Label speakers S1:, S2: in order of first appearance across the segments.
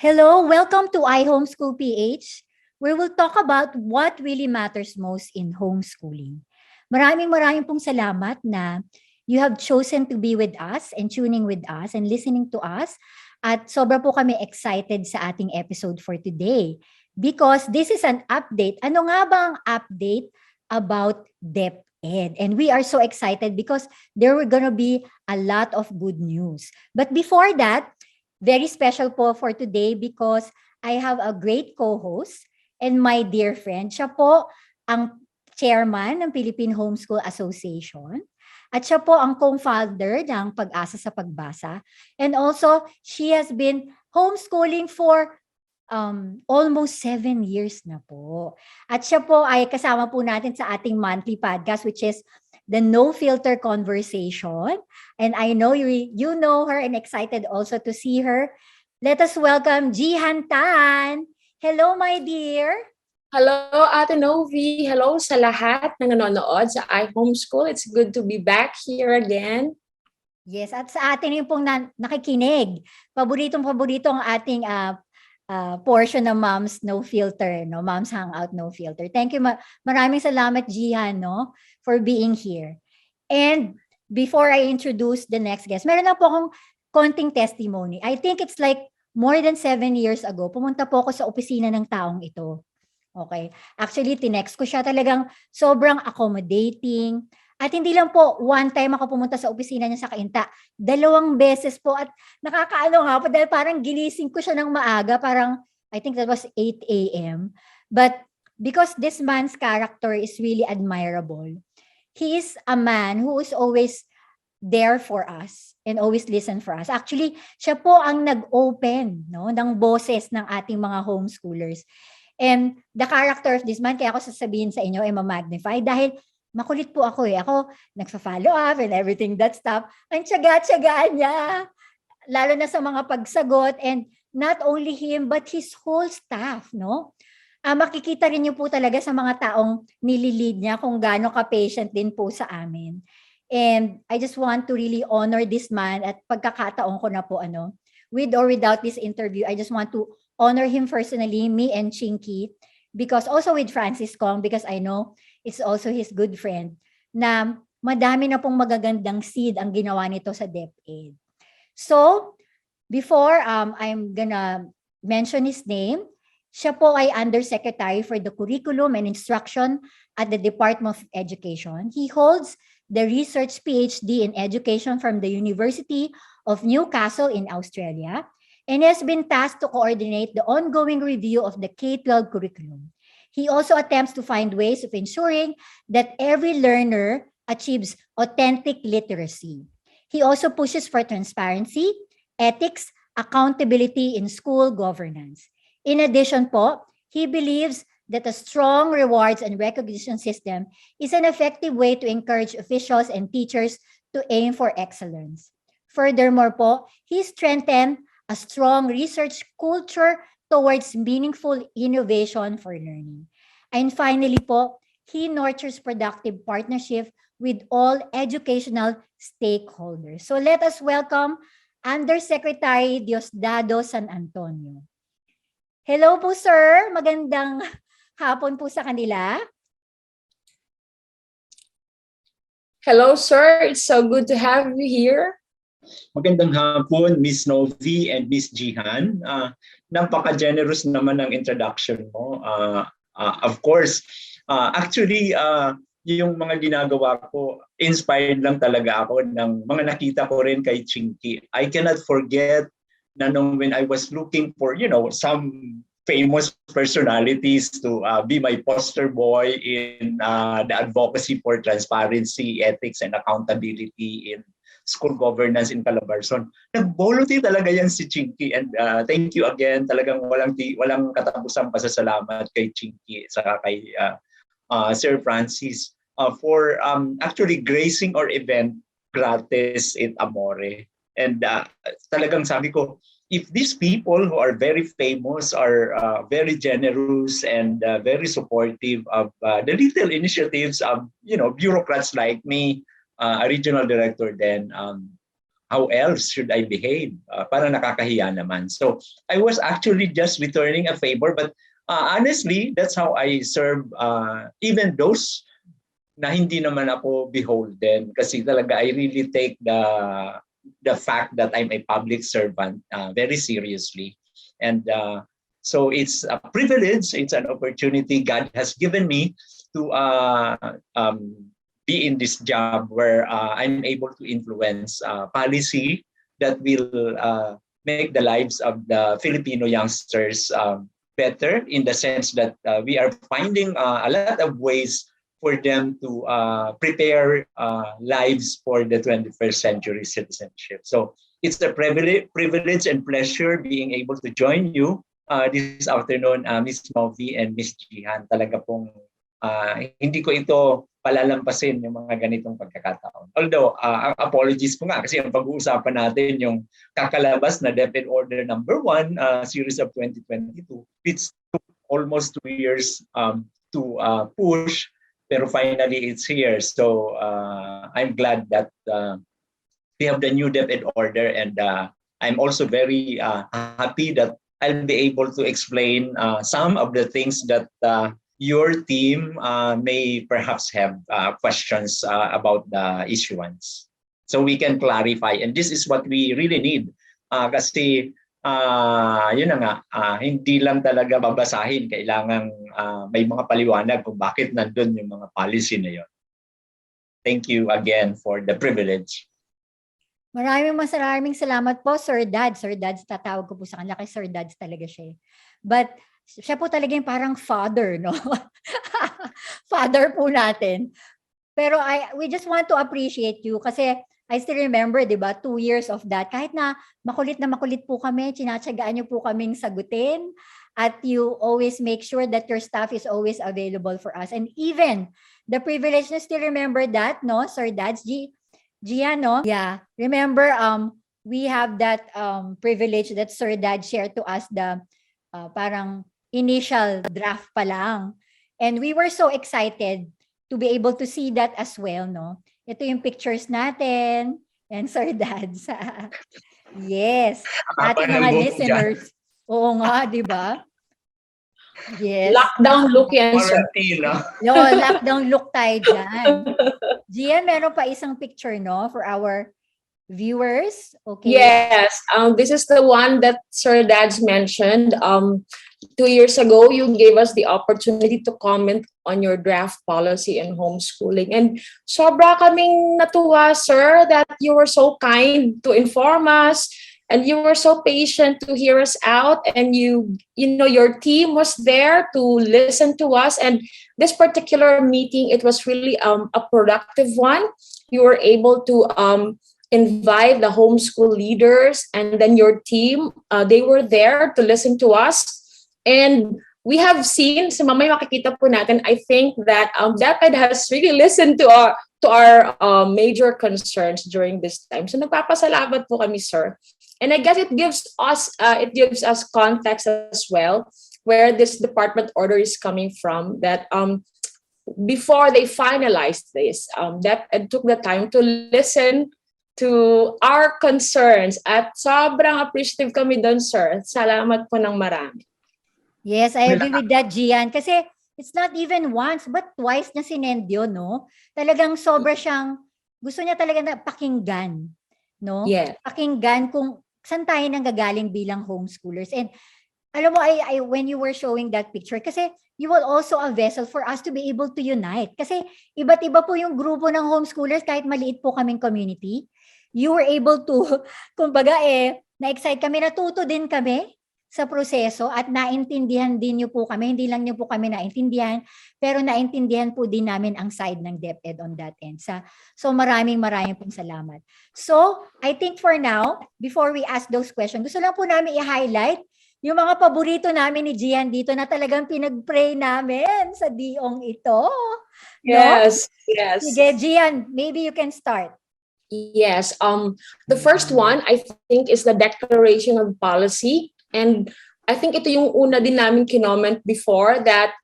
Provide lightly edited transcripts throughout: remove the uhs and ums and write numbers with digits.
S1: Hello, welcome to iHomeschool PH, where we'll talk about what really matters most in homeschooling. Maraming pong salamat na you have chosen to be with us and tuning with us and listening to us. At sobra po kami excited sa ating episode for today because this is an update. Ano nga ba ang update about Dep Ed? And we are so excited because there were gonna be a lot of good news. But before that, very special po for today because I have a great co-host and my dear friend. Siya po ang chairman ng Philippine Homeschool Association at siya po ang co-founder ng Pag-asa sa Pagbasa. And also, she has been homeschooling for almost 7 years na po. At siya po ay kasama po natin sa ating monthly podcast which is the No Filter Conversation. And I know you know her and excited also to see her. Let us welcome Jihan Tan. Hello, my dear.
S2: Hello, Ate Novi. Hello sa lahat na nanonood sa iHomeschool. It's good to be back here again.
S1: Yes, at sa atin yung pong nakikinig. Paborito ang ating portion ng Mom's No Filter, no? Mom's Hangout No Filter. Thank you. Maraming salamat, Jihan, no, for being here. And before I introduce the next guest, meron na po akong konting testimony. I think it's like more than 7 years ago, pumunta po ako sa opisina ng taong ito. Okay. Actually, tinext ko siya, talagang sobrang accommodating. At hindi lang po, one time ako pumunta sa opisina niya sa Cainta. 2 beses po at nakakaano nga po dahil parang ginising ko siya ng maaga, parang I think that was 8 a.m. But because this man's character is really admirable, he is a man who is always there for us and always listen for us. Actually, siya po ang nag-open, no, ng boses ng ating mga homeschoolers. And the character of this man, kaya ako sasabihin sa inyo ay ma-magnify dahil makulit po ako eh. Ako, nagsa-follow up and everything that stuff. Ang tiyaga-tiyagaan niya. Lalo na sa mga pagsagot. And not only him, but his whole staff, no? Makikita rin niyo po talaga sa mga taong nililid niya kung gaano ka-patient din po sa amin. And I just want to really honor this man at pagkakataon ko na po, with or without this interview, I just want to honor him personally, me and Chinky, because also with Francis Kong, because I know it's also his good friend, na madami na pong magagandang seed ang ginawa nito sa Dep Ed. So, before I'm gonna mention his name, siya po ay Undersecretary for the Curriculum and Instruction at the Department of Education. He holds the Research PhD in Education from the University of Newcastle in Australia and has been tasked to coordinate the ongoing review of the K-12 curriculum. He also attempts to find ways of ensuring that every learner achieves authentic literacy. He also pushes for transparency, ethics, accountability in school governance. In addition po, he believes that a strong rewards and recognition system is an effective way to encourage officials and teachers to aim for excellence. Furthermore po, he strengthened a strong research culture towards meaningful innovation for learning. And finally po, he nurtures productive partnership with all educational stakeholders. So let us welcome Undersecretary Diosdado San Antonio. Hello po, sir. Magandang hapon po sa kanila.
S2: Hello, sir. It's so good to have you here.
S3: Magandang hapon, Miss Novi and Miss Jihan. Napaka-generous naman ng introduction mo. Of course, actually, yung mga ginagawa ko, inspired lang talaga ako ng mga nakita ko rin kay Chinky. I cannot forget na when I was looking for, some famous personalities to be my poster boy in the advocacy for transparency, ethics, and accountability in school governance in Calabarzon. Nag-volunteer talaga yan si Chinky and thank you again. Talagang walang katapusang pasasalamat kay Chinky saka kay Sir Francis for actually gracing our event gratis et amore. And talagang sabi ko, if these people who are very famous are very generous and very supportive of the little initiatives of bureaucrats like me, a regional director then, how else should I behave? Parang nakakahiya naman. So I was actually just returning a favor, but honestly, that's how I serve even those na hindi naman ako beholden, kasi talaga I really take the fact that I'm a public servant very seriously. And so it's a privilege, it's an opportunity God has given me to be in this job where I'm able to influence policy that will make the lives of the Filipino youngsters better, in the sense that we are finding a lot of ways for them to prepare lives for the 21st century citizenship. So it's a privilege and pleasure being able to join you this afternoon, Ms. Novi and Ms. Jihan. Talaga pong hindi ko ito palalampasin yung mga ganitong pagkakataon. Although, apologies po nga kasi ang pag-uusapan natin yung kakalabas na Dep Ed Order number 1, series of 2022, which took almost 2 years to push. Pero finally, it's here. So I'm glad that we have the new Dep Ed Order, and I'm also very happy that I'll be able to explain some of the things that your team may perhaps have questions about the issuance. So we can clarify. And this is what we really need. Kasi yun na nga, hindi lang talaga babasahin, kailangan may mga paliwanag kung bakit nandun yung mga policy na yun. Thank you again for the privilege.
S1: Maraming salamat po, Sir Dad. Sir Dads, tatawag ko po sa kanila, kay Sir Dads talaga siya. But siya po talaga yung parang father, no? Father po natin. Pero we just want to appreciate you kasi I still remember, di ba, 2 years of that. Kahit na makulit po kami, tinatsagaan niyo po kaming sagutin, at you always make sure that your staff is always available for us. And even the privilege na still remember that, no, Sir Dads, Gian, no? Yeah, remember, we have that privilege that Sir Dad shared to us the parang initial draft pa lang. And we were so excited to be able to see that as well, no? Ito yung pictures natin and Sir Dads. Yes. Ating mga listeners. Oo nga, di ba? Yes.
S2: Lockdown look yan, sir.
S1: No, lockdown look tayo dyan. Gian, meron pa isang picture, no? For our viewers. Okay.
S2: Yes. This is the one that Sir Dads mentioned. 2 years ago, you gave us the opportunity to comment on your draft policy in homeschooling. And sobra kaming natuwa, sir, that you were so kind to inform us, and you were so patient to hear us out, and you know, your team was there to listen to us. And this particular meeting, it was really a productive one. You were able to invite the homeschool leaders, and then your team, they were there to listen to us. And we have seen, sa mamay makikita po natin, I think that Dep Ed has really listened to our major concerns during this time. So nagpapasalamat po kami, sir. And I guess it gives us context as well where this department order is coming from, that before they finalized this, Dep Ed took the time to listen to our concerns, at sobrang appreciative kami doon, sir. Salamat po ng marami.
S1: Yes, I agree with that, Gian. Kasi it's not even once, but twice na sinend yun, no? Talagang sobra siyang, gusto niya talaga na pakinggan, no?
S2: Yeah.
S1: Pakinggan kung saan tayo nanggagaling bilang homeschoolers. And alam mo, when you were showing that picture, kasi you will also a vessel for us to be able to unite. Kasi iba't iba po yung grupo ng homeschoolers, kahit maliit po kaming community. You were able to, kumbaga na-excite kami, natuto din kami sa proseso, at naintindihan din niyo po kami. Hindi lang niyo po kami naintindihan, pero naintindihan po din namin ang side ng Dep Ed on that end. So maraming pong salamat. So I think for now, before we ask those questions, gusto lang po namin i-highlight yung mga paborito namin ni Gian dito na talagang pinag-pray namin sa diong ito.
S2: Yes,
S1: no?
S2: yes.
S1: Sige, Gian, maybe you can start.
S2: Yes. The first one, I think, is the declaration of policy. And I think ito yung una din namin kinoment before, that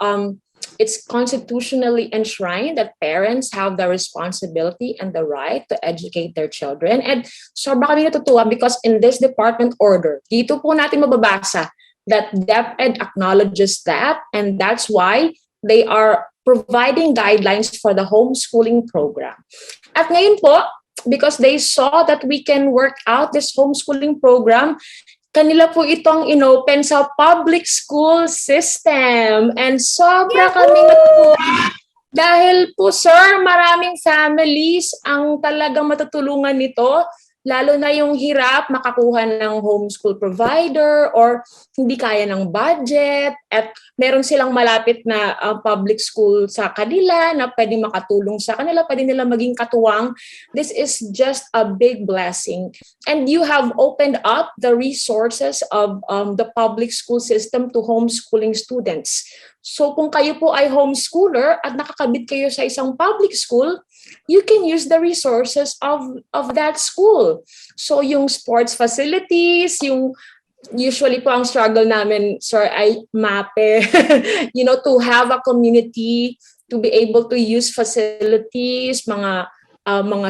S2: it's constitutionally enshrined that parents have the responsibility and the right to educate their children. And sobra kami natutuwa because in this department order, dito po natin mababasa that DepEd acknowledges that, and that's why they are providing guidelines for the homeschooling program. At ngayon po, because they saw that we can work out this homeschooling program, kanila po itong inopen sa public school system. And sobra kaming natutuwa. Dahil po, sir, maraming families ang talagang matutulungan nito. Lalo na yung hirap makakuha ng homeschool provider or hindi kaya ng budget at meron silang malapit na public school sa kanila na pwedeng makatulong sa kanila, pwede nila maging katuwang. This is just a big blessing. And you have opened up the resources of the public school system to homeschooling students. So kung kayo po ay homeschooler at nakakabit kayo sa isang public school, you can use the resources of that school. So yung sports facilities, yung usually po ang struggle namin, sir, ay MAPE, to have a community, to be able to use facilities, mga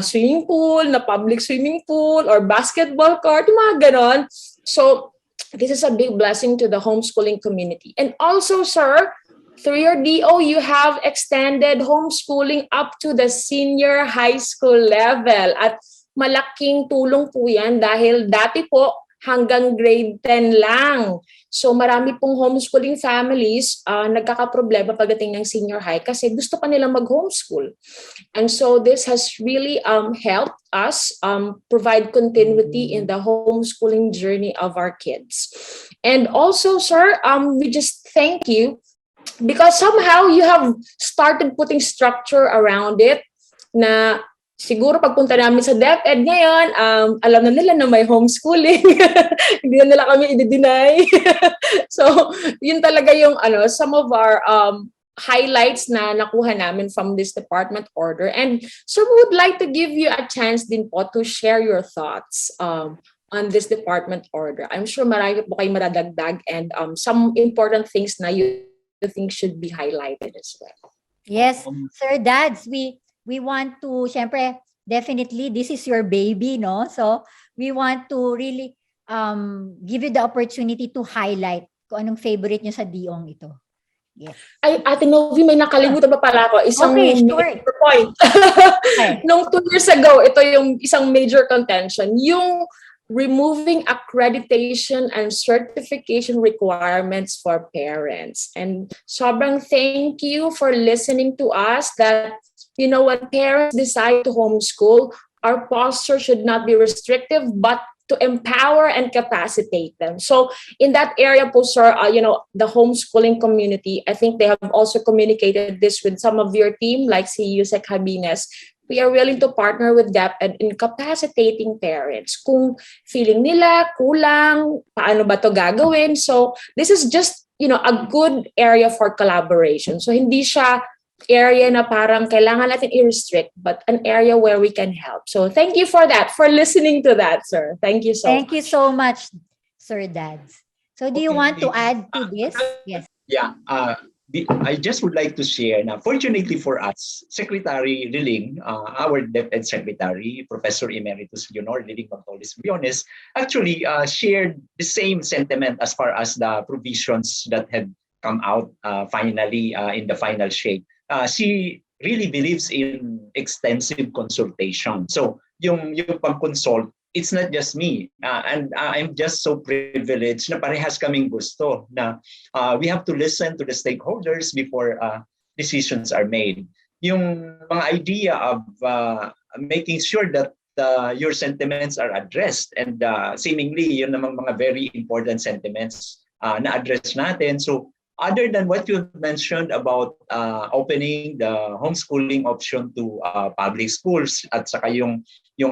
S2: swimming pool, na public swimming pool, or basketball court, mga ganon. So this is a big blessing to the homeschooling community. And also, sir, through your DO, you have extended homeschooling up to the senior high school level. At malaking tulong po yan dahil dati po hanggang grade 10 lang. So marami pong homeschooling families nagkakaproblema pagdating ng senior high kasi gusto pa nilang mag-homeschool. And so this has really helped us provide continuity in the homeschooling journey of our kids. And also, sir, we just thank you because somehow you have started putting structure around it na siguro pagpunta namin sa DepEd ngayon, alam na nila na may homeschooling. Hindi na nila kami i-deny. So, yun talaga yung some of our highlights na nakuha namin from this department order. And so we would like to give you a chance din po to share your thoughts on this department order. I'm sure marami po kayo maradagdag and some important things na you think should be highlighted as well.
S1: Yes, Sir Dads, we want to, syempre, definitely, this is your baby, no? So, we want to really give you the opportunity to highlight kung anong favorite nyo sa Diong ito. Yes.
S2: Ay, Ate Novi, may nakalimutan pa pala ako. Isang major point. Okay. Nung 2 years ago, ito yung isang major contention. Yung removing accreditation and certification requirements for parents. And sobrang thank you for listening to us that, when parents decide to homeschool, our posture should not be restrictive, but to empower and capacitate them. So in that area po, sir, the homeschooling community, I think they have also communicated this with some of your team, like si Yusek Habines. We are willing to partner with DepEd in capacitating parents. Kung feeling nila kulang, paano ba to gagawin? So this is just, a good area for collaboration. So hindi siya area na parang kailangan natin i-restrict, but an area where we can help. So thank you for that, for listening to that, sir. Thank you so much.
S1: Thank you so much, Sir Dads. So do you want to add to this? Yes.
S3: Yeah. I just would like to share na fortunately for us, Secretary Liling, our DepEd Secretary, Professor Emeritus Leonor Liling Montolis Biones, actually shared the same sentiment as far as the provisions that had come out finally in the final shape. She really believes in extensive consultation. So yung pag-consult, it's not just me. And I'm just so privileged na parehas kaming gusto na we have to listen to the stakeholders before decisions are made. Yung mga idea of making sure that your sentiments are addressed and seemingly yun namang mga very important sentiments na address natin. So other than what you mentioned about opening the homeschooling option to public schools at saka yung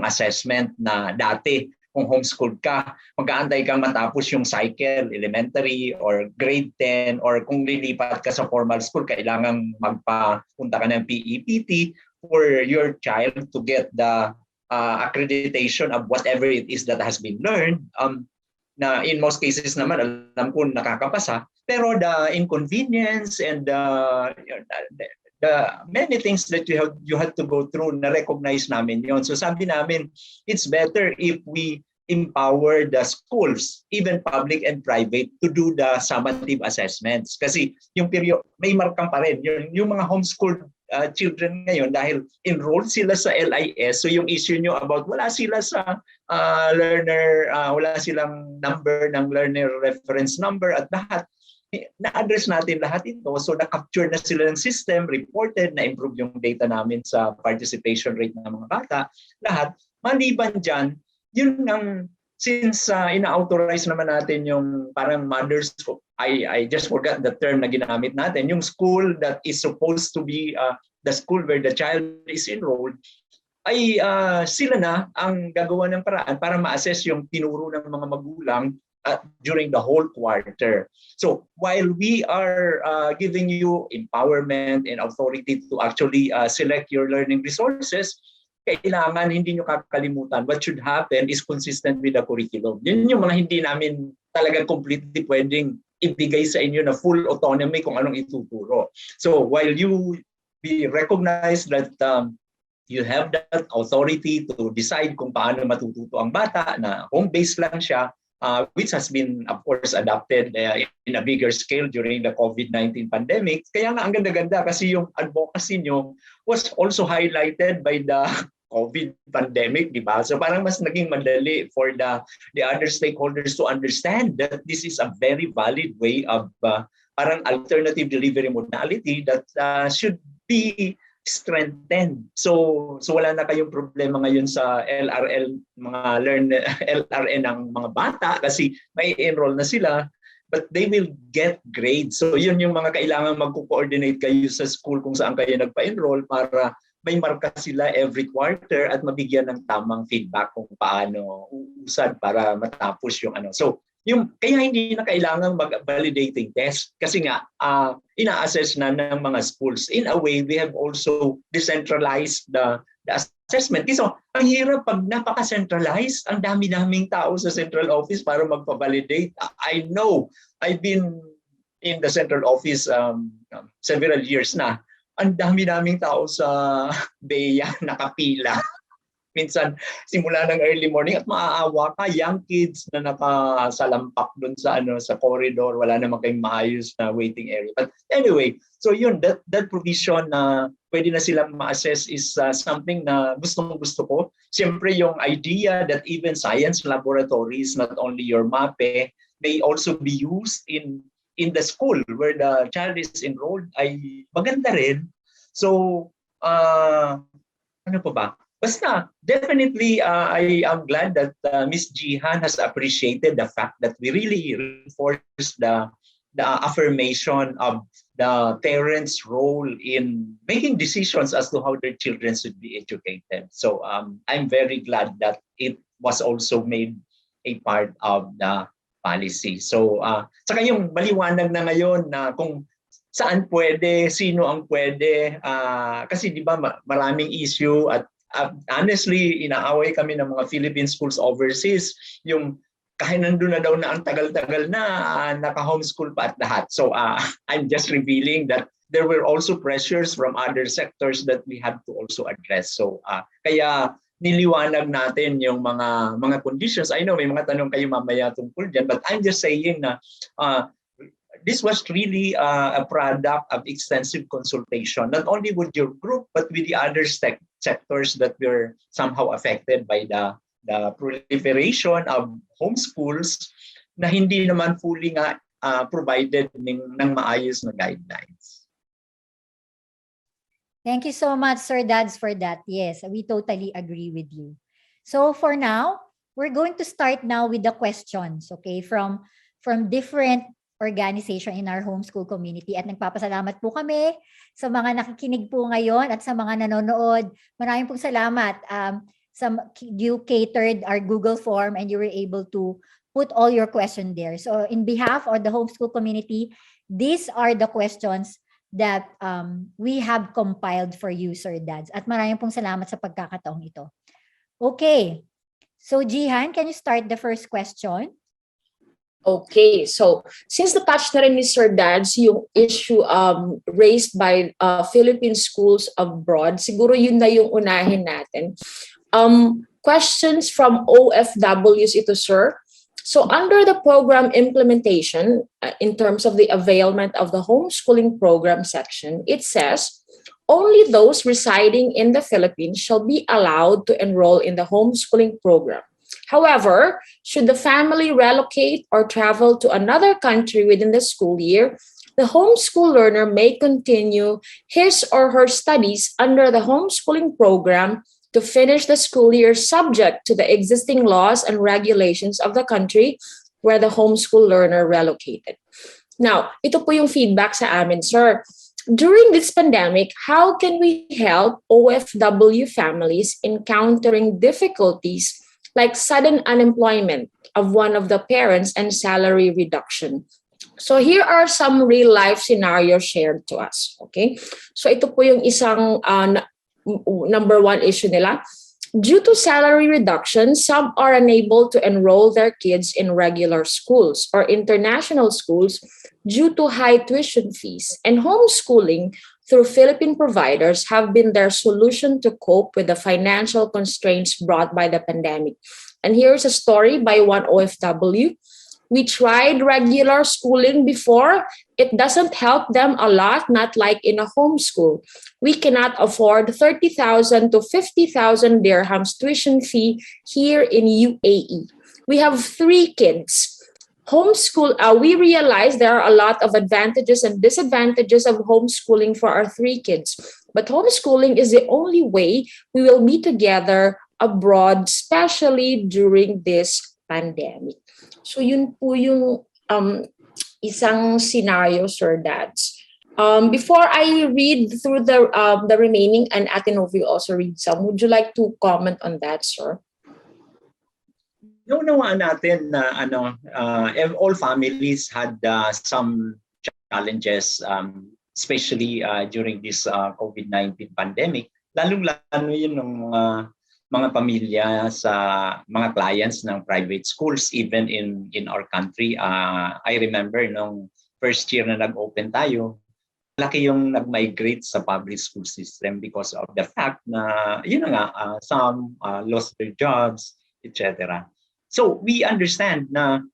S3: assessment na dati kung homeschool ka, mag-aantay kang matapos yung cycle, elementary or grade 10 or kung lilipat ka sa formal school, kailangang magpapunta ka ng PEPT for your child to get the accreditation of whatever it is that has been learned. Na in most cases naman, alam ko nakakapasa. Pero the inconvenience and the many things that you had to go through, na-recognize namin yon. So sabi namin, it's better if we empower the schools, even public and private, to do the summative assessments. Kasi yung period, may markang pa rin. Yung mga homeschooled children ngayon, dahil enrolled sila sa LIS, so yung issue nyo about wala sila sa learner, wala silang number ng learner reference number at lahat, na-address natin lahat ito. So na-capture na sila ng system, reported, na-improve yung data namin sa participation rate ng mga bata. Lahat. Maliban dyan, yun ang, since ina-authorize naman natin yung parang mothers, I just forgot the term na ginamit natin, yung school that is supposed to be the school where the child is enrolled, ay sila na ang gagawa ng paraan para ma-assess yung tinuro ng mga magulang during the whole quarter. So while we are giving you empowerment and authority to actually select your learning resources, kailangan hindi nyo kakalimutan, what should happen is consistent with the curriculum. Yun yung mga hindi namin talaga completely pwedeng ibigay sa inyo na full autonomy kung anong ituturo. So while we recognize that you have that authority to decide kung paano matututo ang bata, na home-based lang siya, which has been, of course, adopted in a bigger scale during the COVID-19 pandemic. Kaya nga ang ganda-ganda kasi yung advocacy nyo was also highlighted by the COVID pandemic, di ba? So parang mas naging madali for the other stakeholders to understand that this is a very valid way of parang alternative delivery modality that should be strengthened. So wala na kayong problema ngayon sa LRL, mga LRN ng mga bata kasi may enroll na sila, but they will get grades. So yun yung mga kailangan mag-coordinate kayo sa school kung saan kayo nagpa-enroll para may marka sila every quarter at mabigyan ng tamang feedback kung paano uusad para matapos yung ano. So kaya hindi na kailangang mag-validating test kasi nga ina-assess na ng mga schools. In a way, we have also decentralized the assessment. So ang hirap pag napaka-centralized, ang dami-daming tao sa central office para magpa-validate. I know, I've been in the central office several years na. Ang dami-daming tao sa BEA nakapila. Minsan, simula ng early morning at maaawa ka, young kids na nakasalampak dun sa corridor, wala namang kayong maayos na waiting area. But anyway, so yun, that provision na pwede na silang ma-assess is something na gustong-gusto ko. Siyempre yung idea that even science laboratories, not only your MAPE, may also be used in the school where the child is enrolled ay maganda rin. So, ano pa ba? Basta, definitely, I am glad that Ms. Jihan has appreciated the fact that we really reinforce the affirmation of the parents' role in making decisions as to how their children should be educated. So, I'm very glad that it was also made a part of the policy. So, saka yung maliwanag na ngayon na kung saan pwede, sino ang pwede, kasi di ba maraming issue at honestly, inaaway kami ng mga Philippine schools overseas, yung kahit nandun na daw na ang tagal-tagal na, naka-homeschool pa at lahat. So I'm just revealing that there were also pressures from other sectors that we have to also address. So kaya niliwanag natin yung mga conditions. I know may mga tanong kayo mamaya tungkol dyan, but I'm just saying na this was really a product of extensive consultation, not only with your group, but with the other sectors that were somehow affected by the proliferation of homeschools na hindi naman fully nga provided ng maayos na guidelines.
S1: Thank you so much, Sir Dads, for that. Yes, we totally agree with you. So for now, we're going to start now with the questions, okay, from different organization in our homeschool community. At nagpapasalamat po kami sa mga nakikinig po ngayon at sa mga nanonood. Maraming pong salamat. You catered our Google form and you were able to put all your questions there. So in behalf of the homeschool community, these are the questions that we have compiled for you, Sir Dads. At maraming pong salamat sa pagkakataong ito. Okay. So Jihan, can you start the first question?
S2: Okay, so since na-touch na rin ni Sir Dads yung issue raised by Philippine schools abroad, siguro yun na yung unahin natin. Questions from OFWs ito, sir. So under the program implementation, in terms of the availment of the homeschooling program section, it says, only those residing in the Philippines shall be allowed to enroll in the homeschooling program. However, should the family relocate or travel to another country within the school year, the homeschool learner may continue his or her studies under the homeschooling program to finish the school year subject to the existing laws and regulations of the country where the homeschool learner relocated. Now, ito po yung feedback sa amin, sir. During this pandemic, how can we help OFW families encountering difficulties like sudden unemployment of one of the parents and salary reduction? So here are some real life scenarios shared to us. Okay? So ito po yung isang number one issue nila. Due to salary reduction, some are unable to enroll their kids in regular schools or international schools due to high tuition fees. And homeschooling through Philippine providers have been their solution to cope with the financial constraints brought by the pandemic. And here's a story by one OFW. We tried regular schooling before. It doesn't help them a lot, not like in a homeschool. We cannot afford 30,000 to 50,000 dirhams tuition fee here in UAE. We have 3 kids. We realize there are a lot of advantages and disadvantages of homeschooling for our 3 kids. But homeschooling is the only way we will be together abroad, especially during this pandemic. So yun po yung isang scenario, Sir Dads. Before I read through the remaining, and Ate Novi will also read some, would you like to comment on that, sir?
S3: Naunawaan natin na all families had some challenges, especially during this COVID-19 pandemic. Lalong-lalo yun ng mga pamilya sa mga clients ng private schools, even in our country. I remember nung first year na nag-open tayo, laki yung nag-migrate sa public school system because of the fact na, some lost their jobs, etc. So we understand na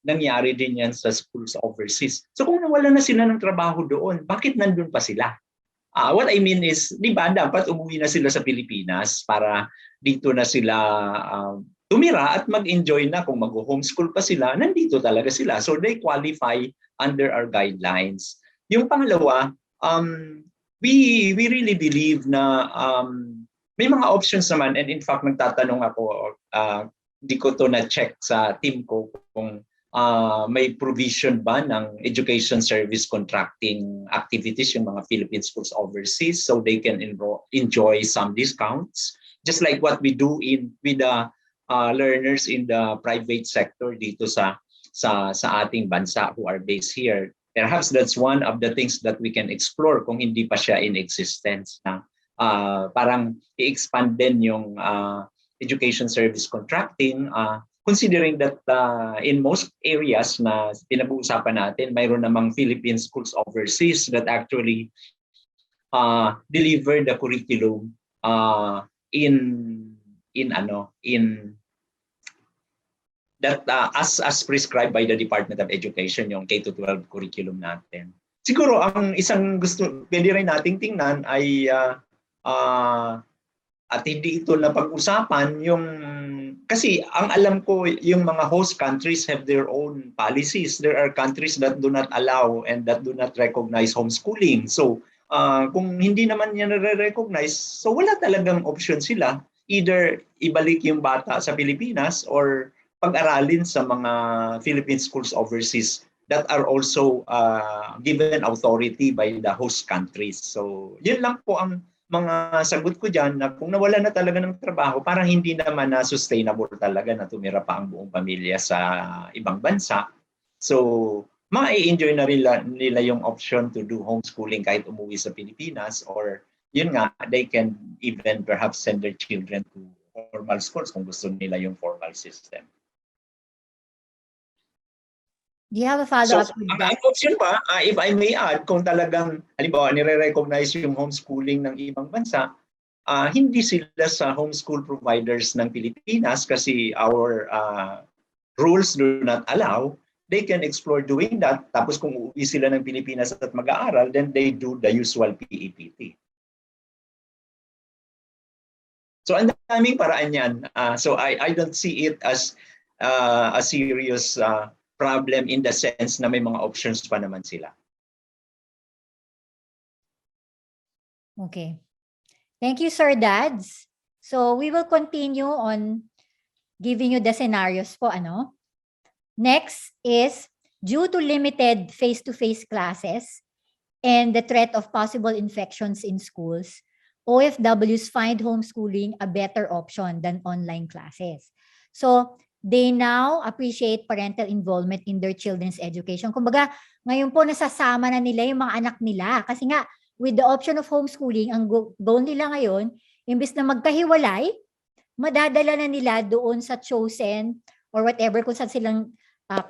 S3: nangyari din yan sa schools overseas. So kung nawala na sila ng trabaho doon, bakit nandun pa sila? What I mean is, di ba, dapat umuwi na sila sa Pilipinas para dito na sila tumira at mag-enjoy na. Kung mag-homeschool pa sila, nandito talaga sila. So they qualify under our guidelines. Yung pangalawa, we really believe na may mga options naman. And in fact, nagtatanong ako, di ko to na-check sa team ko kung may provision ba ng education service contracting activities yung mga Philippine schools overseas so they can enjoy some discounts, just like what we do with the learners in the private sector dito sa ating bansa who are based here. Perhaps that's one of the things that we can explore kung hindi pa siya in existence na parang i-expand din yung education service contracting, considering that in most areas na pinag-uusapan natin, mayroon namang Philippine schools overseas that actually deliver the curriculum in that as prescribed by the Department of Education, yung K-12 curriculum natin. Siguro ang isang pwede rin nating tingnan ay at hindi ito na pag-usapan yung kasi ang alam ko yung mga host countries have their own policies. There are countries that do not allow and that do not recognize homeschooling. So kung hindi naman yan nare-recognize, so wala talagang option sila. Either ibalik yung bata sa Pilipinas or pag-aralin sa mga Philippine schools overseas that are also given authority by the host countries. So yun lang po ang mga sagot ko dyan na kung nawala na talaga ng trabaho, parang hindi naman na sustainable talaga na tumira pa ang buong pamilya sa ibang bansa. So, ma-enjoy na nila yung option to do homeschooling kahit umuwi sa Pilipinas, or yun nga, they can even perhaps send their children to formal schools kung gusto nila yung formal system.
S1: Do you have a
S3: So,
S1: follow-up with
S3: ang
S1: that?
S3: option pa, if I may add, kung talagang, halimbawa, nire-recognize yung homeschooling ng ibang bansa, hindi sila sa homeschool providers ng Pilipinas kasi our rules do not allow, they can explore doing that. Tapos kung uuwi sila ng Pilipinas at mag-aaral, then they do the usual PEPT. So ang daming paraan yan. So I don't see it as a serious problem in the sense na may mga options pa naman sila.
S1: Okay. Thank you, Sir Dads. So we will continue on giving you the scenarios po, ano? Next is, due to limited face-to-face classes and the threat of possible infections in schools, OFWs find homeschooling a better option than online classes. So they now appreciate parental involvement in their children's education. Kumbaga, ngayon po nasasama na nila yung mga anak nila. Kasi nga, with the option of homeschooling, ang goal nila ngayon, imbes na magkahiwalay, madadala na nila doon sa chosen or whatever kung saan silang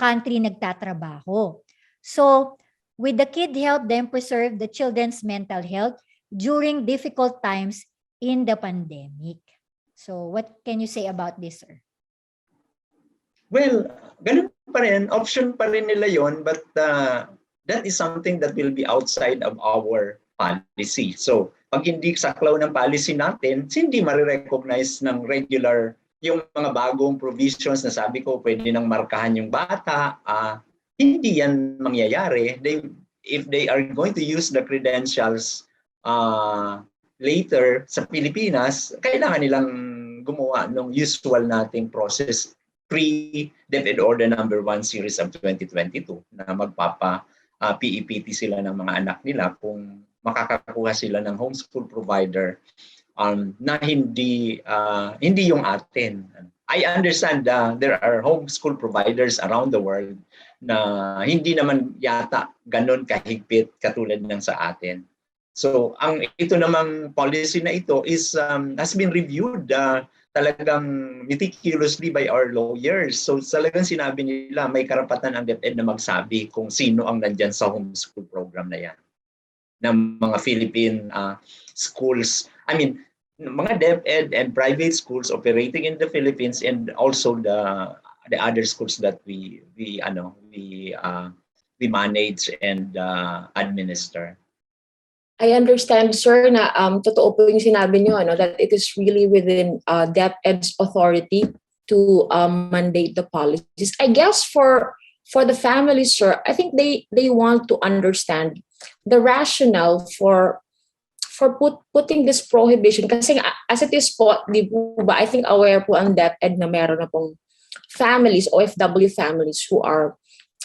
S1: country nagtatrabaho. So, with the kid help them preserve the children's mental health during difficult times in the pandemic. So, what can you say about this, sir?
S3: Well, ganun pa rin, option pa rin nila yon, but that is something that will be outside of our policy. So, pag hindi saklaw ng policy natin, hindi marirecognize ng regular yung mga bagong provisions na sabi ko, pwede nang markahan yung bata, hindi yan mangyayari. If they are going to use the credentials later sa Pilipinas, kailangan nilang gumawa ng usual nating process pre-Dep Ed Order number 1 series of 2022 na magpapa-PEPT sila ng mga anak nila kung makakakuha sila ng homeschool provider na hindi yung atin. I understand there are homeschool providers around the world na hindi naman yata ganun kahigpit katulad ng sa atin. So ito namang policy na ito is has been reviewed talagang meticulously by our lawyers. So talagang sinabi nila may karapatan ang DepEd na magsabi kung sino ang nandyan sa homeschool program na yan ng mga Philippine schools. I mean, mga DepEd and private schools operating in the Philippines and also the other schools that we manage and administer.
S2: I understand, sir, na totoo po yung sinabi niyo, that it is really within DepEd's authority to mandate the policies. I guess for the families, sir, I think they want to understand the rationale for putting this prohibition. Kasi as it is po, di po ba, I think aware po ang DepEd na meron na pong families, OFW families who are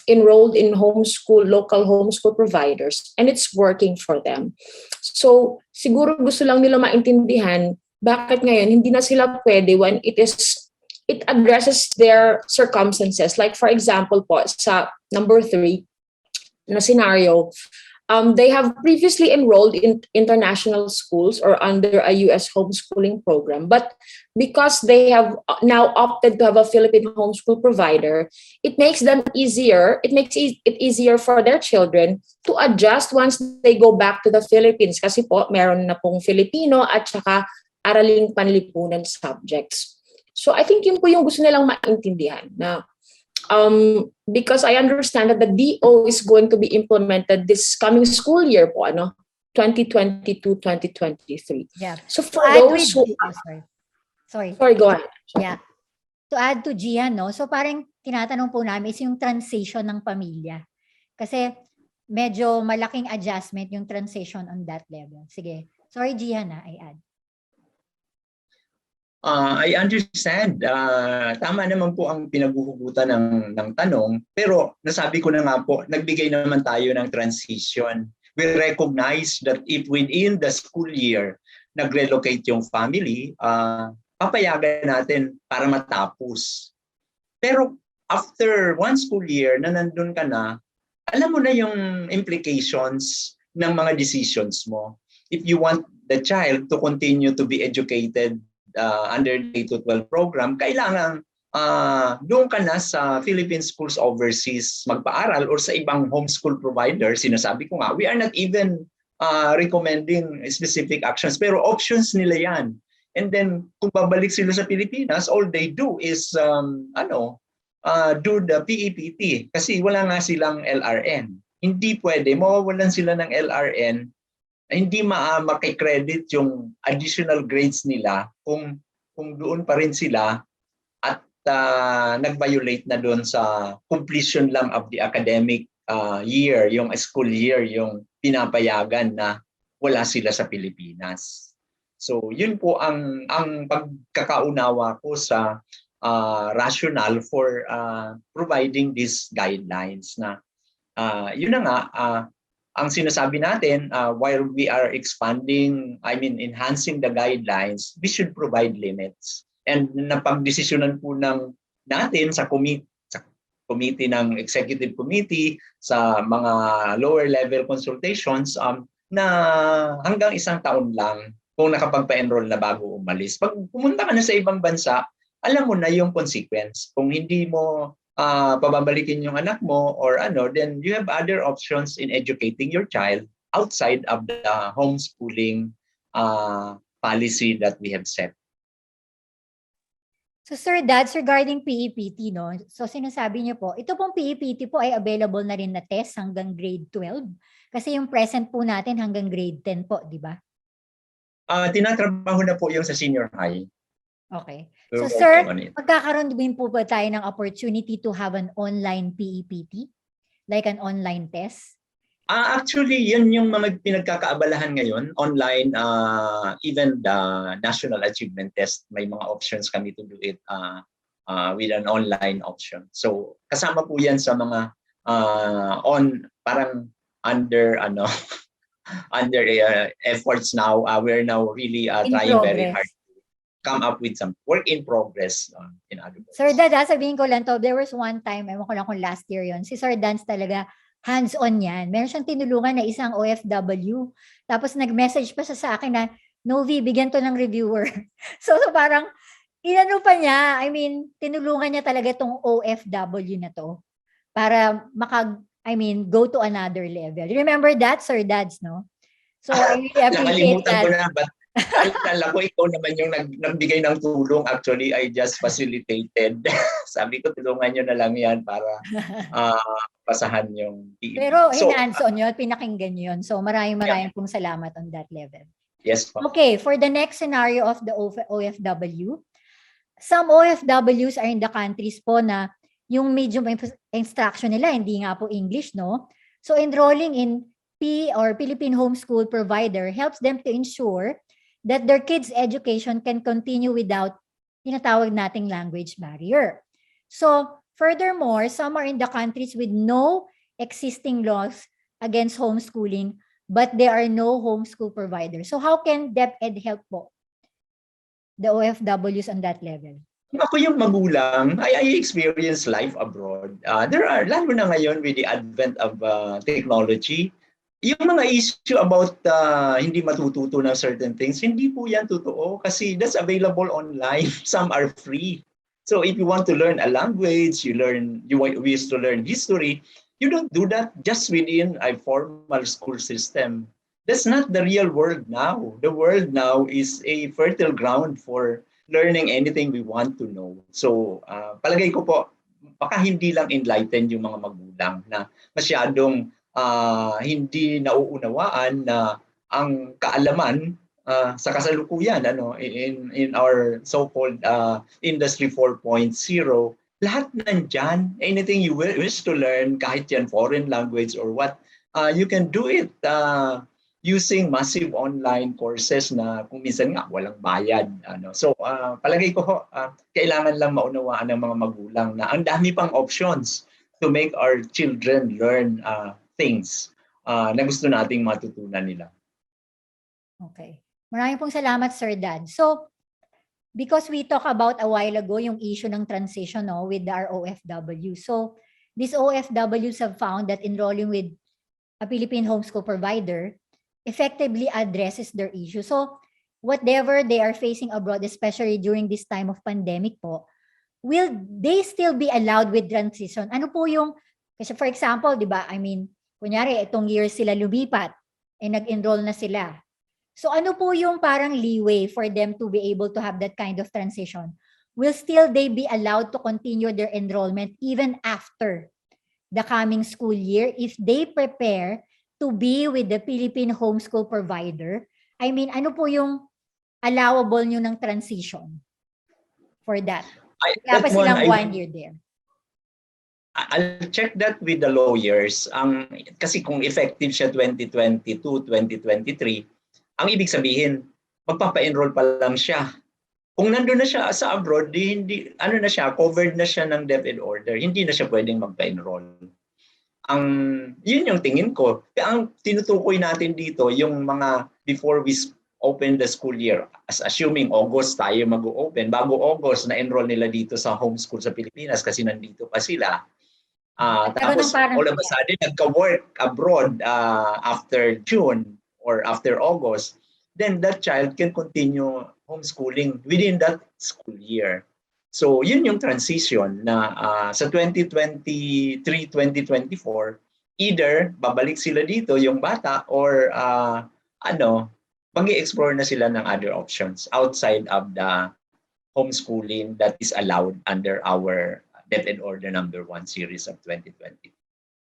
S2: enrolled in local homeschool providers, and it's working for them. So, siguro gusto lang nila maintindihan bakit ngayon hindi na sila pwede when it addresses their circumstances. Like for example po, sa number 3 na scenario, they have previously enrolled in international schools or under a U.S. homeschooling program, but because they have now opted to have a Philippine homeschool provider, it makes it easier for their children to adjust once they go back to the Philippines. Kasi po, meron na pong Filipino at saka araling panlipunan subjects. So I think yun po yung gusto nilang maintindihan na because I understand that the DO is going to be implemented this coming school year po, 2022-2023.
S1: Yeah.
S2: So for those who...
S1: Sorry,
S2: go ahead.
S1: Yeah. To add to Gian, so parang tinatanong po namin is yung transition ng pamilya. Kasi medyo malaking adjustment yung transition on that level. Sige. Sorry, Gian, I add.
S3: I understand. Tama naman po ang pinaghuhugutan ng tanong. Pero nasabi ko na nga po, nagbigay naman tayo ng transition. We recognize that if within the school year, nag-relocate yung family, papayagan natin para matapos. Pero after one school year na nandun ka na, alam mo na yung implications ng mga decisions mo. If you want the child to continue to be educated under the K-12 program, kailangan doon ka na sa Philippine Schools Overseas magpaaral or sa ibang homeschool provider. Sinasabi ko nga, we are not even recommending specific actions, pero options nila yan. And then, kung babalik sila sa Pilipinas, all they do is do the PEPT kasi wala nga silang LRN. Hindi pwede, mawawalan sila ng LRN, hindi makikredit yung additional grades nila kung doon pa rin sila at nag-violate na doon sa completion lang of the academic year, yung school year, yung pinapayagan na wala sila sa Pilipinas. So yun po ang pagkakaunawa ko sa rationale for providing these guidelines na yun na nga, ang sinasabi natin while we are enhancing the guidelines, we should provide limits. And napagdesisyonan po natin sa committee ng executive committee, sa mga lower level consultations na hanggang 1 taon lang kung nakapagpa-enroll na bago umalis. Pag pumunta ka na sa ibang bansa, alam mo na yung consequence. Kung hindi mo pababalikin yung anak mo or then you have other options in educating your child outside of the homeschooling policy that we have set.
S1: So Sir Dads, regarding PEPT, no? So sinasabi niyo po, ito pong PEPT po ay available na rin na test hanggang grade 12. Kasi yung present po natin hanggang grade 10 po, di ba?
S3: Tinatrabaho na po yung sa senior high.
S1: Okay. So sir, magkakaroon din po ba tayo ng opportunity to have an online PEPT? Like an online test?
S3: Actually, yun yung mga pinagkakaabalahan ngayon. Online, even the National Achievement Test, may mga options kami to do it with an online option. So, kasama po yan sa mga parang under efforts now. We're now really trying very hard to come up with some work in progress. In other words.
S1: Sir Dad, sabihin ko lang to, there was one time, ewan ko lang kung last year yon, si Sir Dance talaga, hands-on yan. Meron siyang tinulungan na isang OFW. Tapos nag-message pa siya sa akin na, Novi, bigyan to ng reviewer. so parang, inano pa niya, tinulungan niya talaga tong OFW na to para go to another level. Remember that, Sir Dads, no? So I really appreciate that.
S3: Nakalimutan ko na, but alam ko ikaw naman yung nagbigay ng tulong. Actually, I just facilitated. Sabi ko, tulungan nyo na lang yan para pasahan yung team.
S1: Pero hinanson yun, pinakinggan yun. So maraming pong salamat on that level.
S3: Yes.
S1: Okay, for the next scenario of the OFW, some OFWs are in the countries po na yung medium instruction nila, hindi nga po English, no? So enrolling in Philippine Homeschool Provider helps them to ensure that their kids' education can continue without tinatawag nating language barrier. So, furthermore, some are in the countries with no existing laws against homeschooling, but there are no homeschool providers. So, how can Dep Ed help po the OFWs on that level?
S3: Ako yung magulang, I experience life abroad. There are, lalo na ngayon with the advent of technology, yung mga issue about hindi matututo ng certain things, hindi po yan totoo kasi that's available online. Some are free. So if you want to learn a language, you wish to learn history, you don't do that just within a formal school system. That's not the real world now. The world now is a fertile ground for learning anything we want to know. So palagay ko po, baka hindi lang enlightened yung mga magulang na masyadong hindi nauunawaan na ang kaalaman sa kasalukuyan in our so-called industry 4.0, lahat nandyan. Anything you wish to learn, kahit yan foreign language or what, you can do it using massive online courses na kung minsan nga walang bayad. So palagay ko kailangan lang maunawaan ng mga magulang na ang dami pang options to make our children learn things na gusto nating matutunan nila.
S1: Okay. Maraming pong salamat, Sir Dad. So, because we talked about a while ago yung issue ng transition with our OFW. So, these OFWs have found that enrolling with a Philippine homeschool provider effectively addresses their issue. So, whatever they are facing abroad, especially during this time of pandemic po, will they still be allowed with transition? Ano po yung, kasi for example, di ba, I mean, kunyari, itong year sila lumipat, nag-enroll na sila. So ano po yung parang leeway for them to be able to have that kind of transition? Will still they be allowed to continue their enrollment even after the coming school year if they prepare to be with the Philippine Homeschool Provider? I mean, ano po yung allowable nyo ng transition for that? Kaya pa silang 1 year there.
S3: I'll check that with the lawyers. Kasi kung effective siya 2022, 2023, ang ibig sabihin, magpapa-enroll pa lang siya. Kung nandun na siya sa abroad, hindi, ano na siya, covered na siya ng Dep Ed Order, hindi na siya pwedeng magpa-enroll. Yun yung tingin ko. Ang tinutukoy natin dito, yung mga before we open the school year, assuming August tayo mag-open, bago August na-enroll nila dito sa homeschool sa Pilipinas kasi nandito pa sila. Tapos all of a sudden nagka-work abroad after June or after August, then that child can continue homeschooling within that school year. So yun yung transition na sa 2023-2024, either babalik sila dito yung bata or mag-i-explore na sila ng other options outside of the homeschooling that is allowed under our Dep Ed Order number 1 series of 2020.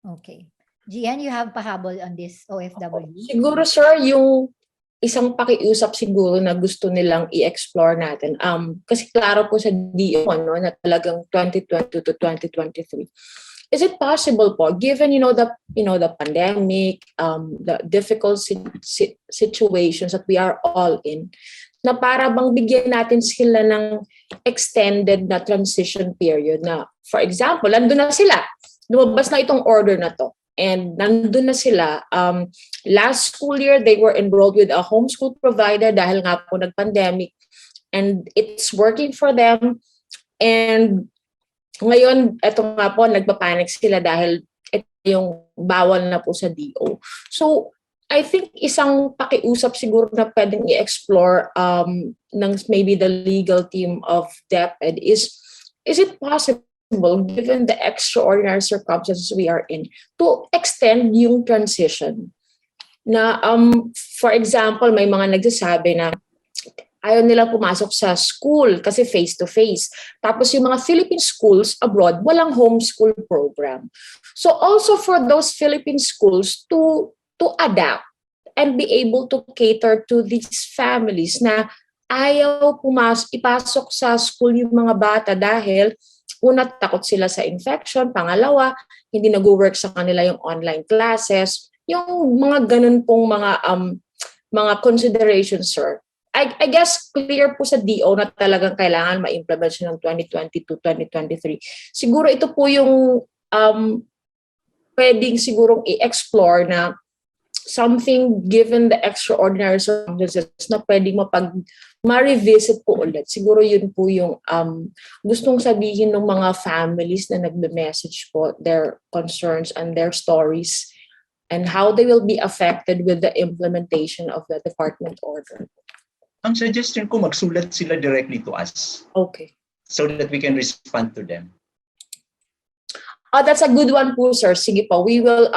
S1: Okay. Gian, you have pahabol on this OFW?
S2: Siguro, sir, yung isang pakiusap siguro na gusto nilang i-explore natin. Kasi klaro po sa DO na talagang 2022 to 2023. Is it possible po, given the pandemic, the difficult situations that we are all in, na para bang bigyan natin sila ng extended na transition period na, for example, nandun na sila. Lumabas na itong order na to. And nandun na sila. Last school year, they were enrolled with a homeschool provider dahil nga po nag-pandemic. And it's working for them. And ngayon, eto nga po, nagpapanik sila dahil ito yung bawal na po sa DO. So, I think isang pakiusap siguro na pwedeng i-explore ng maybe the legal team of Dep Ed is it possible, given the extraordinary circumstances we are in, to extend yung transition? Na, for example, may mga nagsasabi na ayaw nila pumasok sa school kasi face-to-face. Tapos yung mga Philippine schools abroad, walang homeschool program. So also for those Philippine schools to adapt and be able to cater to these families na ayaw ipasok sa school yung mga bata dahil una, takot sila sa infection, pangalawa, hindi nag-work sa kanila yung online classes, yung mga ganun pong mga considerations, sir. I guess clear po sa DO na talagang kailangan ma-implement siya ng 2022-2023. Siguro ito po yung pwedeng sigurong i-explore na something given the extraordinary circumstances na pwedeng ma-revisit po ulit. Siguro yun po yung gustong sabihin ng mga families na nagme-message po their concerns and their stories and how they will be affected with the implementation of the department order.
S3: Ang suggestion ko, magsulat sila directly to us.
S2: Okay.
S3: So that we can respond to them.
S2: Oh, that's a good one po, sir. Sige po. We will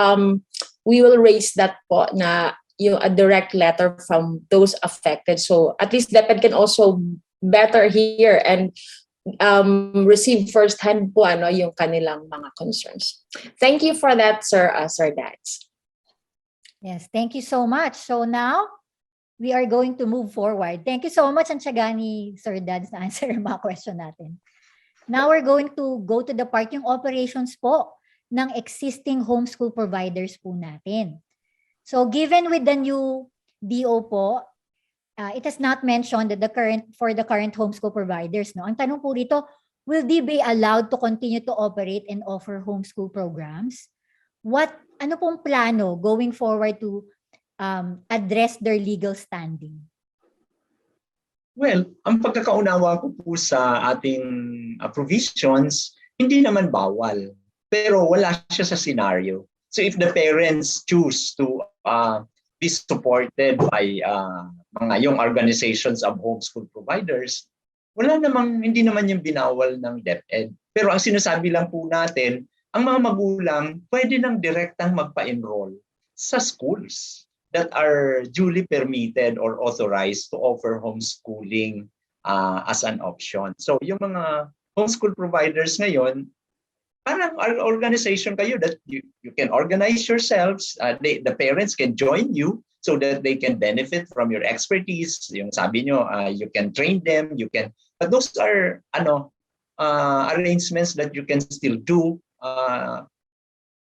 S2: raise that po na a direct letter from those affected. So at least Dep Ed can also better hear and receive firsthand po yung kanilang mga concerns. Thank you for that, sir, Sir Dads.
S1: Yes, thank you so much. So now, we are going to move forward. Thank you so much, ang tiyaga ni Sir Dads na answer yung mga question natin. Now we're going to go to the part yung operations po ng existing homeschool providers po natin. So given with the new DO po, it has not mentioned that for the current homeschool providers, no? Ang tanong po dito, will they be allowed to continue to operate and offer homeschool programs? Ano pong plano going forward to address their legal standing?
S3: Well, ang pagkakaunawa ko po sa ating provisions, hindi naman bawal. Pero wala siya sa scenario. So if the parents choose to be supported by yung organizations of homeschool providers, hindi naman yung binawal ng DepEd. Pero ang sinasabi lang po natin, ang mga magulang pwede nang direktang magpa-enroll sa schools that are duly permitted or authorized to offer homeschooling as an option. So yung mga homeschool providers ngayon, parang organization kayo that you can organize yourselves, the parents can join you so that they can benefit from your expertise. Yung sabi nyo, you can train them, but those are arrangements that you can still do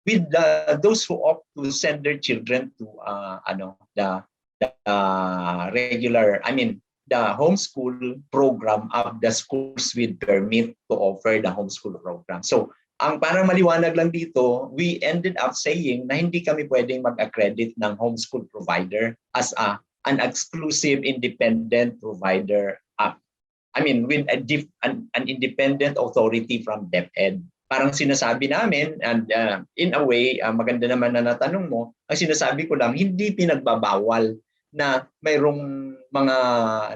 S3: with those who opt to send their children to the homeschool program of the schools with permit to offer the homeschool program. So ang parang maliwanag lang dito, we ended up saying na hindi kami pwedeng mag-accredit ng homeschool provider as an exclusive independent provider. With an independent authority from DepEd. Parang sinasabi namin, and in a way, maganda naman na natanong mo, ang sinasabi ko lang, hindi pinagbabawal na mayroong mga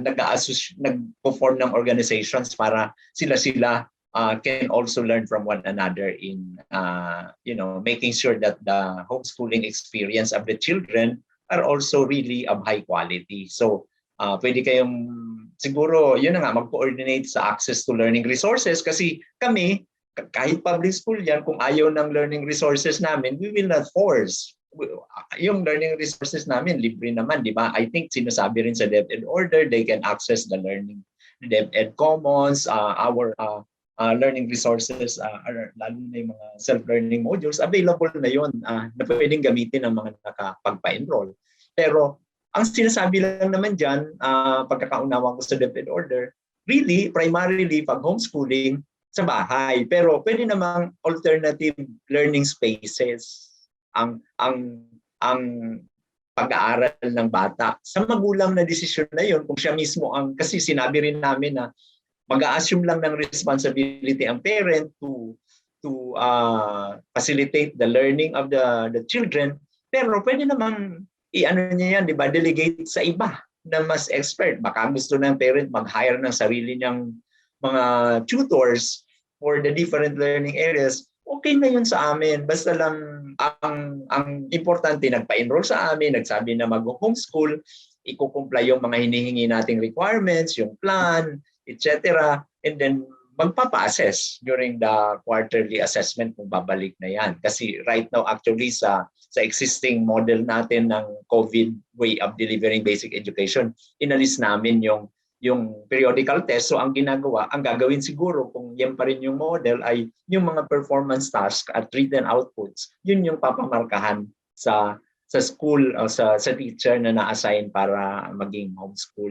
S3: nag-perform ng organizations para sila can also learn from one another in making sure that the homeschooling experience of the children are also really of high quality. So pwede kayong siguro mag-coordinate sa access to learning resources kasi kami kahit public school yan, kung ayaw ng learning resources namin, we will not force. Yung learning resources namin, libre naman, di ba? I think sinasabi rin sa Dep Ed Order, they can access the learning Dep Ed Commons, our learning resources, lalo na yung mga self-learning modules, available na yun na pwedeng gamitin ng mga nakapagpa-enroll. Pero ang sinasabi lang naman dyan, pagkakaunawa ko sa Dep Ed Order, really, primarily pag homeschooling, sa bahay, pero pwede namang alternative learning spaces ang pag-aaral ng bata. Sa magulang na desisyon na yun, kung siya mismo kasi sinabi rin namin na mag-a-assume lang ng responsibility ang parent to facilitate the learning of the children, pero pwede namang niya yan, di ba, delegate sa iba na mas expert. Baka gusto ng parent mag-hire ng sarili niyang mga tutors for the different learning areas, okay na yun sa amin. Basta lang ang importante, nagpa-enroll sa amin, nagsabi na mag-homeschool, ikukumply yung mga hinihingi nating requirements, yung plan, etc. And then magpapa-assess during the quarterly assessment kung babalik na yan. Kasi right now actually sa existing model natin ng COVID way of delivering basic education, inalis namin yung periodical test. So ang gagawin siguro kung yan pa rin yung model ay yung mga performance tasks at written outputs, yun yung papamarkahan sa school o sa teacher na na-assign para maging homeschool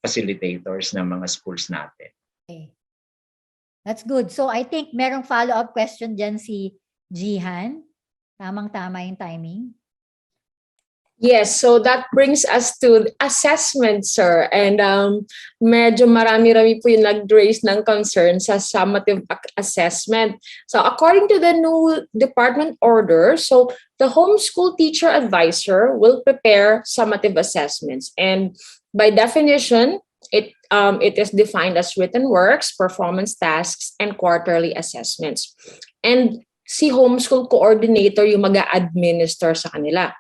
S3: facilitators ng mga schools natin.
S1: Okay. That's good. So I think merong follow-up question dyan si Jihan. Tamang-tama yung timing.
S2: Yes, so that brings us to assessment, sir. And medyo marami-rami po yung nag-raise ng concern sa summative assessment. So according to the new department order, so the homeschool teacher advisor will prepare summative assessments. And by definition, it is defined as written works, performance tasks, and quarterly assessments. And si homeschool coordinator yung mag-a-administer sa kanila.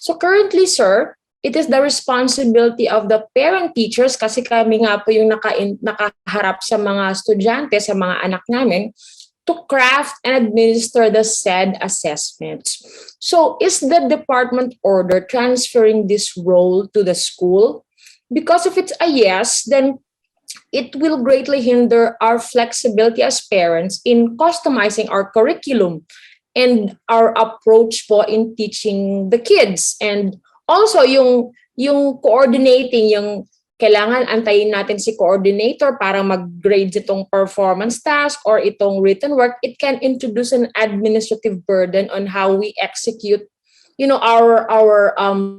S2: So currently, sir, it is the responsibility of the parent teachers kasi kami nga po yung nakaharap sa mga estudyante, sa mga anak namin, to craft and administer the said assessments. So is the department order transferring this role to the school? Because if it's a yes, then it will greatly hinder our flexibility as parents in customizing our curriculum and our approach po in teaching the kids. And also yung coordinating, yung kailangan antayin natin si coordinator para mag-grade itong performance task or itong written work, it can introduce an administrative burden on how we execute our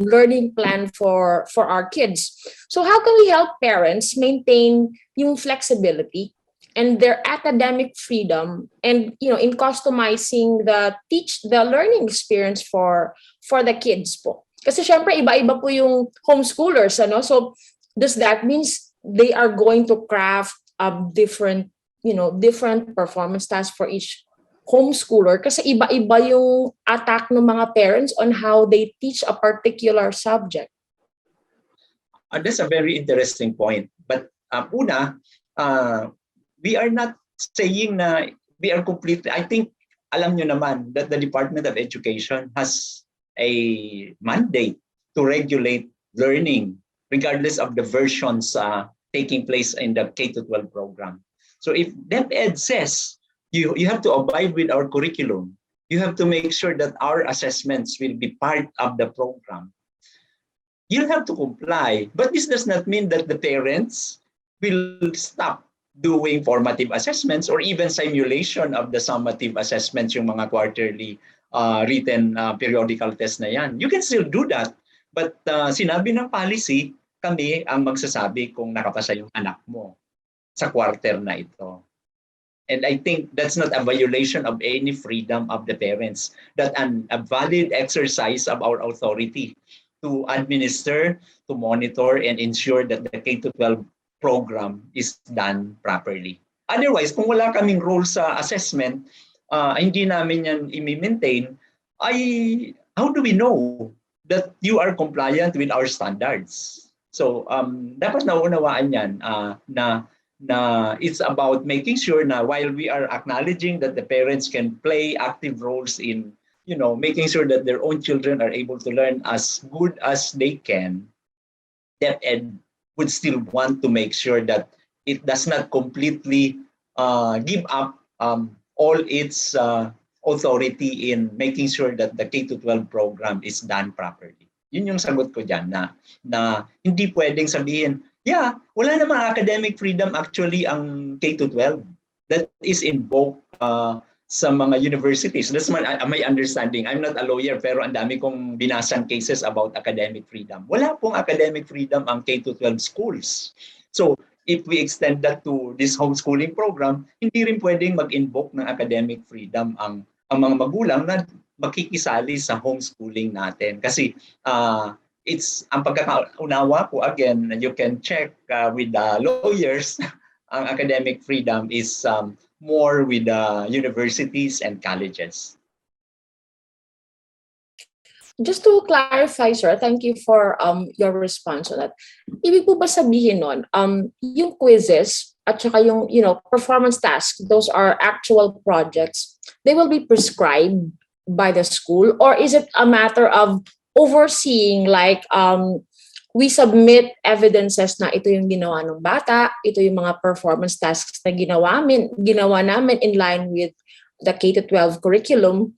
S2: learning plan for our kids. So how can we help parents maintain yung flexibility and their academic freedom, and in customizing the learning experience for the kids po? Kasi syempre iba-iba po yung homeschoolers, ano? So does that means they are going to craft different, different performance tasks for each homeschooler kasi iba-iba yung attack ng mga parents on how they teach a particular subject.
S3: That's a very interesting point. But una, we are not saying na we are completely, I think, alam nyo naman that the Department of Education has a mandate to regulate learning regardless of the versions taking place in the K-12 program. So if DepEd says you have to abide with our curriculum, you have to make sure that our assessments will be part of the program, you'll have to comply. But this does not mean that the parents will stop doing formative assessments or even simulation of the summative assessments, yung mga quarterly written periodical test na yan. You can still do that. But sinabi ng policy, kami ang magsasabi kung nakapasa yung anak mo sa quarter na ito. And I think that's not a violation of any freedom of the parents. That a valid exercise of our authority to administer, to monitor, and ensure that the K-12 program is done properly. Otherwise, kung wala kaming role sa assessment, hindi namin yan i-maintain, how do we know that you are compliant with our standards? So, dapat naunawaan yan na it's about making sure na while we are acknowledging that the parents can play active roles in making sure that their own children are able to learn as good as they can, DepEd would still want to make sure that it does not completely give up all its authority in making sure that the K-12 program is done properly. Yun yung sagot ko dyan na hindi pwedeng sabihin, wala namang academic freedom actually ang K-12. That is invoked sa mga universities. That's my understanding. I'm not a lawyer pero ang dami kong binasang cases about academic freedom. Wala pong academic freedom ang K-12 schools. So if we extend that to this homeschooling program, hindi rin pwedeng mag-invoke ng academic freedom ang mga magulang na makikisali sa homeschooling natin. Kasi it's ang pagkakaunawa ko, again, you can check with the lawyers, ang academic freedom is more with the universities and colleges.
S2: Just to clarify, sir, thank you for your response on that. Ibig po ba sabihin nun, yung quizzes at saka yung performance tasks, those are actual projects, they will be prescribed by the school, or is it a matter of overseeing, like we submit evidences na ito yung ginawa ng bata, ito yung mga performance tasks na ginawa namin in line with the K-12 curriculum,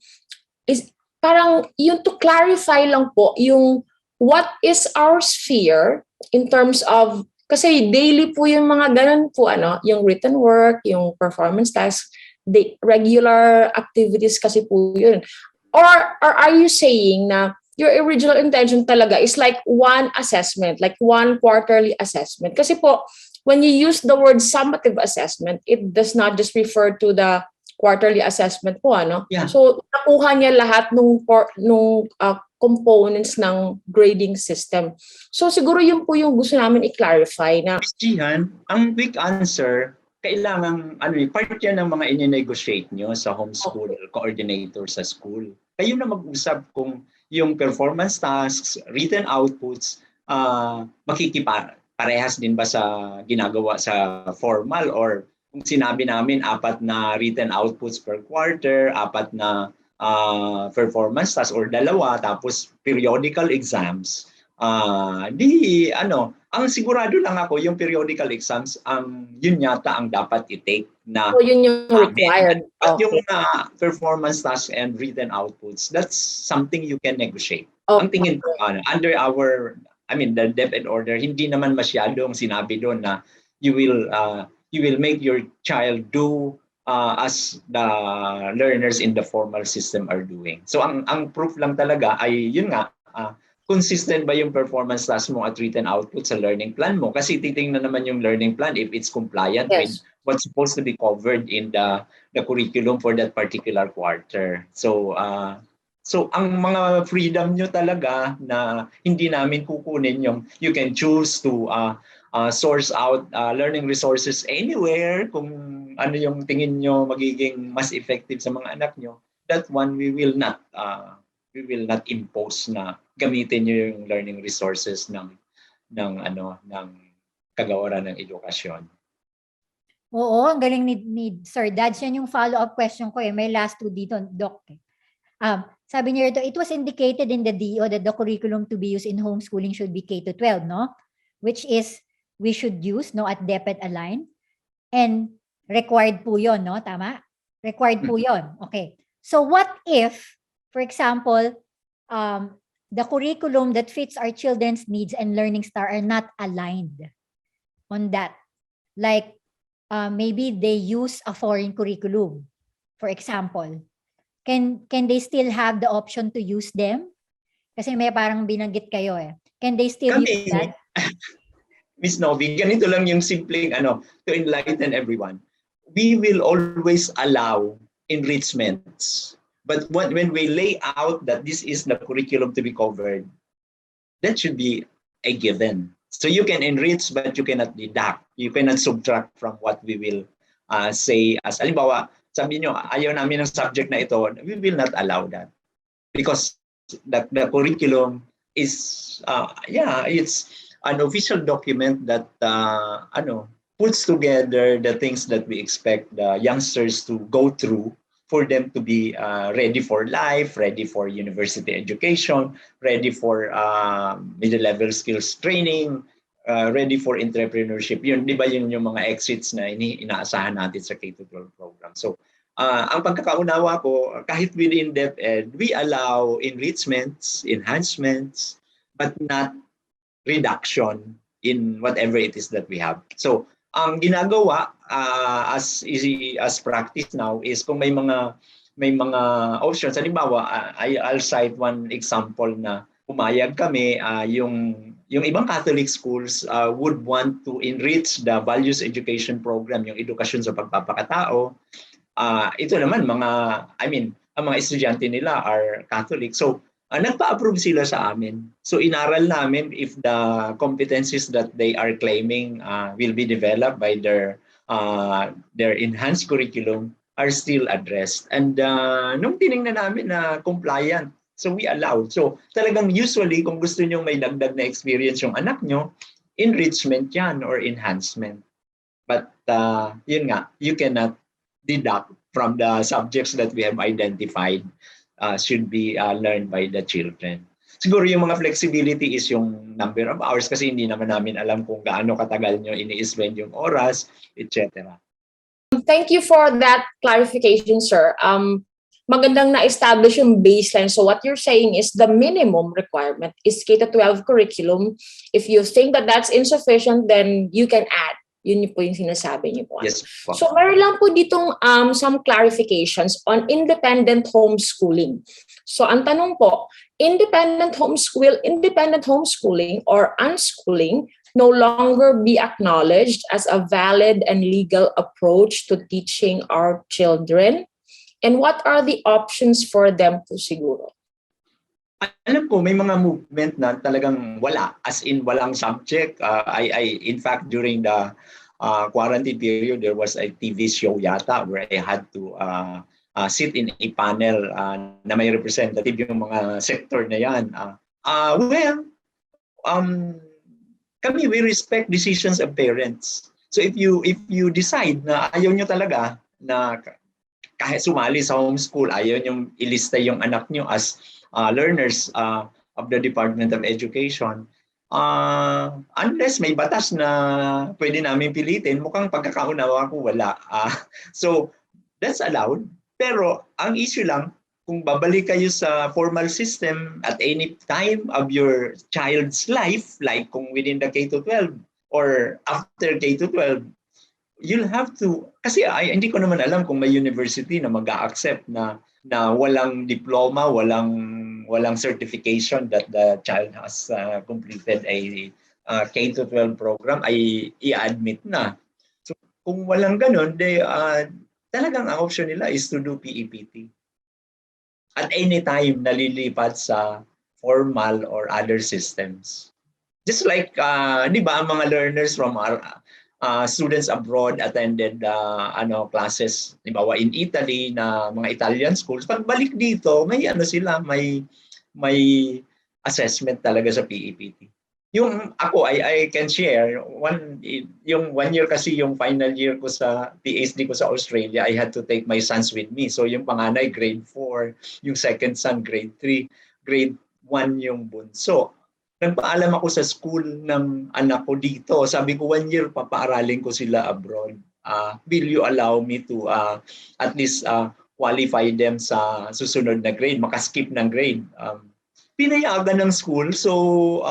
S2: is parang yung to clarify lang po yung what is our sphere in terms of, kasi daily po yung mga ganun po, yung written work, yung performance tasks, the regular activities kasi po yun. Or are you saying na your original intention talaga is like one assessment, like one quarterly assessment? Kasi po, when you use the word summative assessment, it does not just refer to the quarterly assessment po,
S3: Yeah.
S2: So, nakuha niya lahat nung components ng grading system. So, siguro yun po yung gusto namin i-clarify na.
S3: Ms. Jihan, ang quick answer, kailangan, part yan ng mga in-negotiate nyo sa homeschool coordinator sa school. Kayo na mag-usap kung yung performance tasks, written outputs, parehas din ba sa ginagawa sa formal, or kung sinabi namin 4 na written outputs per quarter, 4 na performance tasks, or 2, tapos periodical exams. Ang sigurado lang ako, yung periodical exams, yun yata ang dapat i-take na.
S2: So yun yung required.
S3: But yung performance tasks and written outputs, that's something you can negotiate.
S2: Okay.
S3: Ang tingin ko, under the Dep Ed Order, hindi naman masyadong sinabi doon na you will make your child do as the learners in the formal system are doing. So ang proof lang talaga ay yun nga, consistent ba yung performance task mo at written output sa learning plan mo? Kasi titingnan naman yung learning plan if it's compliant with what's supposed to be covered in the curriculum for that particular quarter. So ang mga freedom nyo talaga na hindi namin kukunin yung you can choose to source out learning resources anywhere kung ano yung tingin nyo magiging mas effective sa mga anak nyo. That one we will not impose na gamitin nyo yung learning resources ng kagawaran ng edukasyon.
S1: Oo, ang galing ni Sir Dad. Yan yung follow-up question ko eh. May last two dito, Doc. Sabi niya rito, it was indicated in the DO that the curriculum to be used in homeschooling should be K-12, no? Which is, we should use, no, at DepEd Align. And required po yun, no? Tama? Required po yun. Okay. So what if, for example, the curriculum that fits our children's needs and learning style are not aligned on that? Like, maybe they use a foreign curriculum, for example. Can they still have the option to use them? Kasi may parang binanggit kayo eh. Can they still use that?
S3: Miss Novi, ganito lang yung simpleng to enlighten everyone. We will always allow enrichments. But when we lay out that this is the curriculum to be covered, that should be a given. So you can enrich, but you cannot deduct. You cannot subtract from what we will say as, halimbawa, sabi nyo, ayaw namin ng subject na ito, we will not allow that. Because the curriculum is, it's an official document that puts together the things that we expect the youngsters to go through for them to be ready for life, ready for university education, ready for middle-level skills training, ready for entrepreneurship. Yun, di ba yun yung mga exits na inaasahan natin sa K-12 program. So, ang pagkakaunawa ko, kahit within DepEd, we allow enrichments, enhancements, but not reduction in whatever it is that we have. So, ang ginagawa as practice now is kung may mga options, halimbawa, I'll cite one example na pumayag kami, yung ibang Catholic schools would want to enrich the values education program, yung edukasyon sa pagpapakatao. Ito naman, ang mga estudyante nila are Catholic. So, nagpa-approve sila sa amin. So, inaral namin if the competencies that they are claiming will be developed by their enhanced curriculum are still addressed. And nung tinignan namin na compliant, so we allowed. So, talagang usually, kung gusto nyo may dagdag na experience yung anak nyo, enrichment yan or enhancement. But yun nga, you cannot deduct from the subjects that we have identified should be learned by the children. Siguro yung mga flexibility is yung number of hours kasi hindi naman namin alam kung gaano katagal nyo ini-spend yung oras, etc.
S2: Thank you for that clarification, sir. Magandang na-establish yung baseline. So what you're saying is the minimum requirement is K-12 curriculum. If you think that that's insufficient, then you can add. Yun po yung sinasabi niyo po.
S3: Yes.
S2: So meron lang po ditong some clarifications on independent homeschooling. So ang tanong po, independent homeschooling or unschooling no longer be acknowledged as a valid and legal approach to teaching our children? And what are the options for them po siguro?
S3: Alam ko, may mga movement na talagang wala, as in walang subject. In fact, during the quarantine period, there was a TV show yata where I had to sit in a panel na may representative yung mga sector na yan. Kami, we respect decisions of parents. So if you decide na ayaw nyo talaga na kahit sumali sa homeschool, ayaw nyo ilista yung anak nyo as learners of the Department of Education, unless may batas na pwede namin pilitin, mukhang pagkakaunawa ko wala. So that's allowed. Pero ang issue lang, kung babalik kayo sa formal system at any time of your child's life, like kung within the K-12 or after K-12, you'll have to, kasi hindi ko naman alam kung may university na mag-a-accept na walang diploma, walang certification that the child has completed a K-12 program ay i-admit na. So kung walang ganun, talagang ang option nila is to do PEPT. At any time nalilipat sa formal or other systems. just like, di ba, ang mga learners from our students abroad attended classes, di ba, in Italy na mga Italian schools. Pagbalik dito, may sila, may assessment talaga sa PEPT. Yung ako, I can share, yung 1 year kasi yung final year ko sa PhD ko sa Australia, I had to take my sons with me. So yung panganay, grade 4, yung second son, grade 3, grade 1 yung bunso. Nagpaalam ako sa school ng anak ko dito. Sabi ko, 1 year papaaralin ko sila abroad. Will you allow me to at least qualify them sa susunod na grade, makaskip ng grade? Pinayagan ng school. So,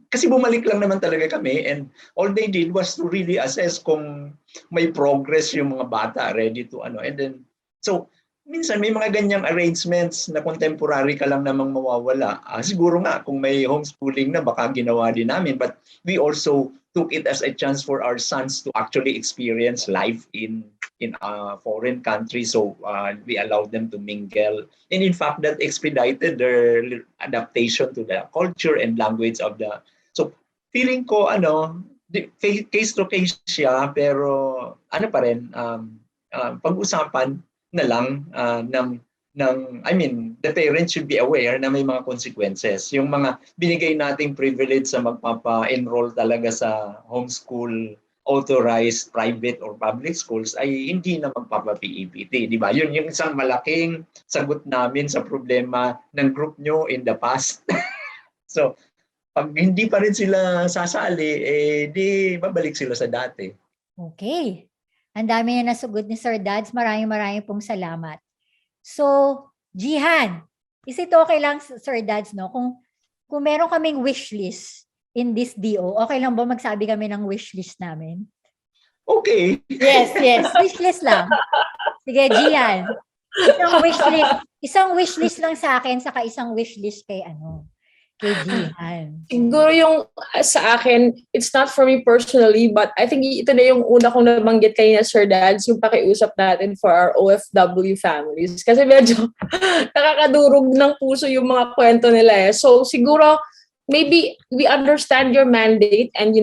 S3: kasi bumalik lang naman talaga kami, and all they did was to really assess kung may progress yung mga bata, ready to and then, so, minsan may mga ganyang arrangements na contemporary ka lang namang mawawala. Siguro nga, kung may homeschooling na, baka ginawa din namin, but we also took it as a chance for our sons to actually experience life in a foreign country. So we allowed them to mingle. And in fact, that expedited their adaptation to the culture and language of the... So feeling ko, case to case siya, pero pa rin, pag-usapan na lang the parents should be aware na may mga consequences. Yung mga binigay nating privilege sa magpapa-enroll talaga sa homeschool authorized private or public schools ay hindi na magpapa-PEPT, di ba? Yun yung isang malaking sagot namin sa problema ng group nyo in the past. So, pag hindi pa rin sila sasali, di babalik sila sa dati.
S1: Okay. Ang dami na nasugot ni Sir Dads. Maraming pong salamat. So, Jihan, is it okay lang, Sir Dads, no? Kung meron kaming wish list in this DO, okay lang ba magsabi kami ng wish list namin?
S3: Okay.
S1: Yes. Wish list lang. Sige, Jihan. Isang wish list lang sa akin, saka isang wish list kay Jihan.
S2: Siguro yung sa akin, it's not for me personally, but I think ito na yung una kong nabanggit kanina, Sir Dads, yung pakiusap natin for our OFW families. Kasi medyo nakakadurog ng puso yung mga kwento nila eh. So siguro, maybe we understand your mandate and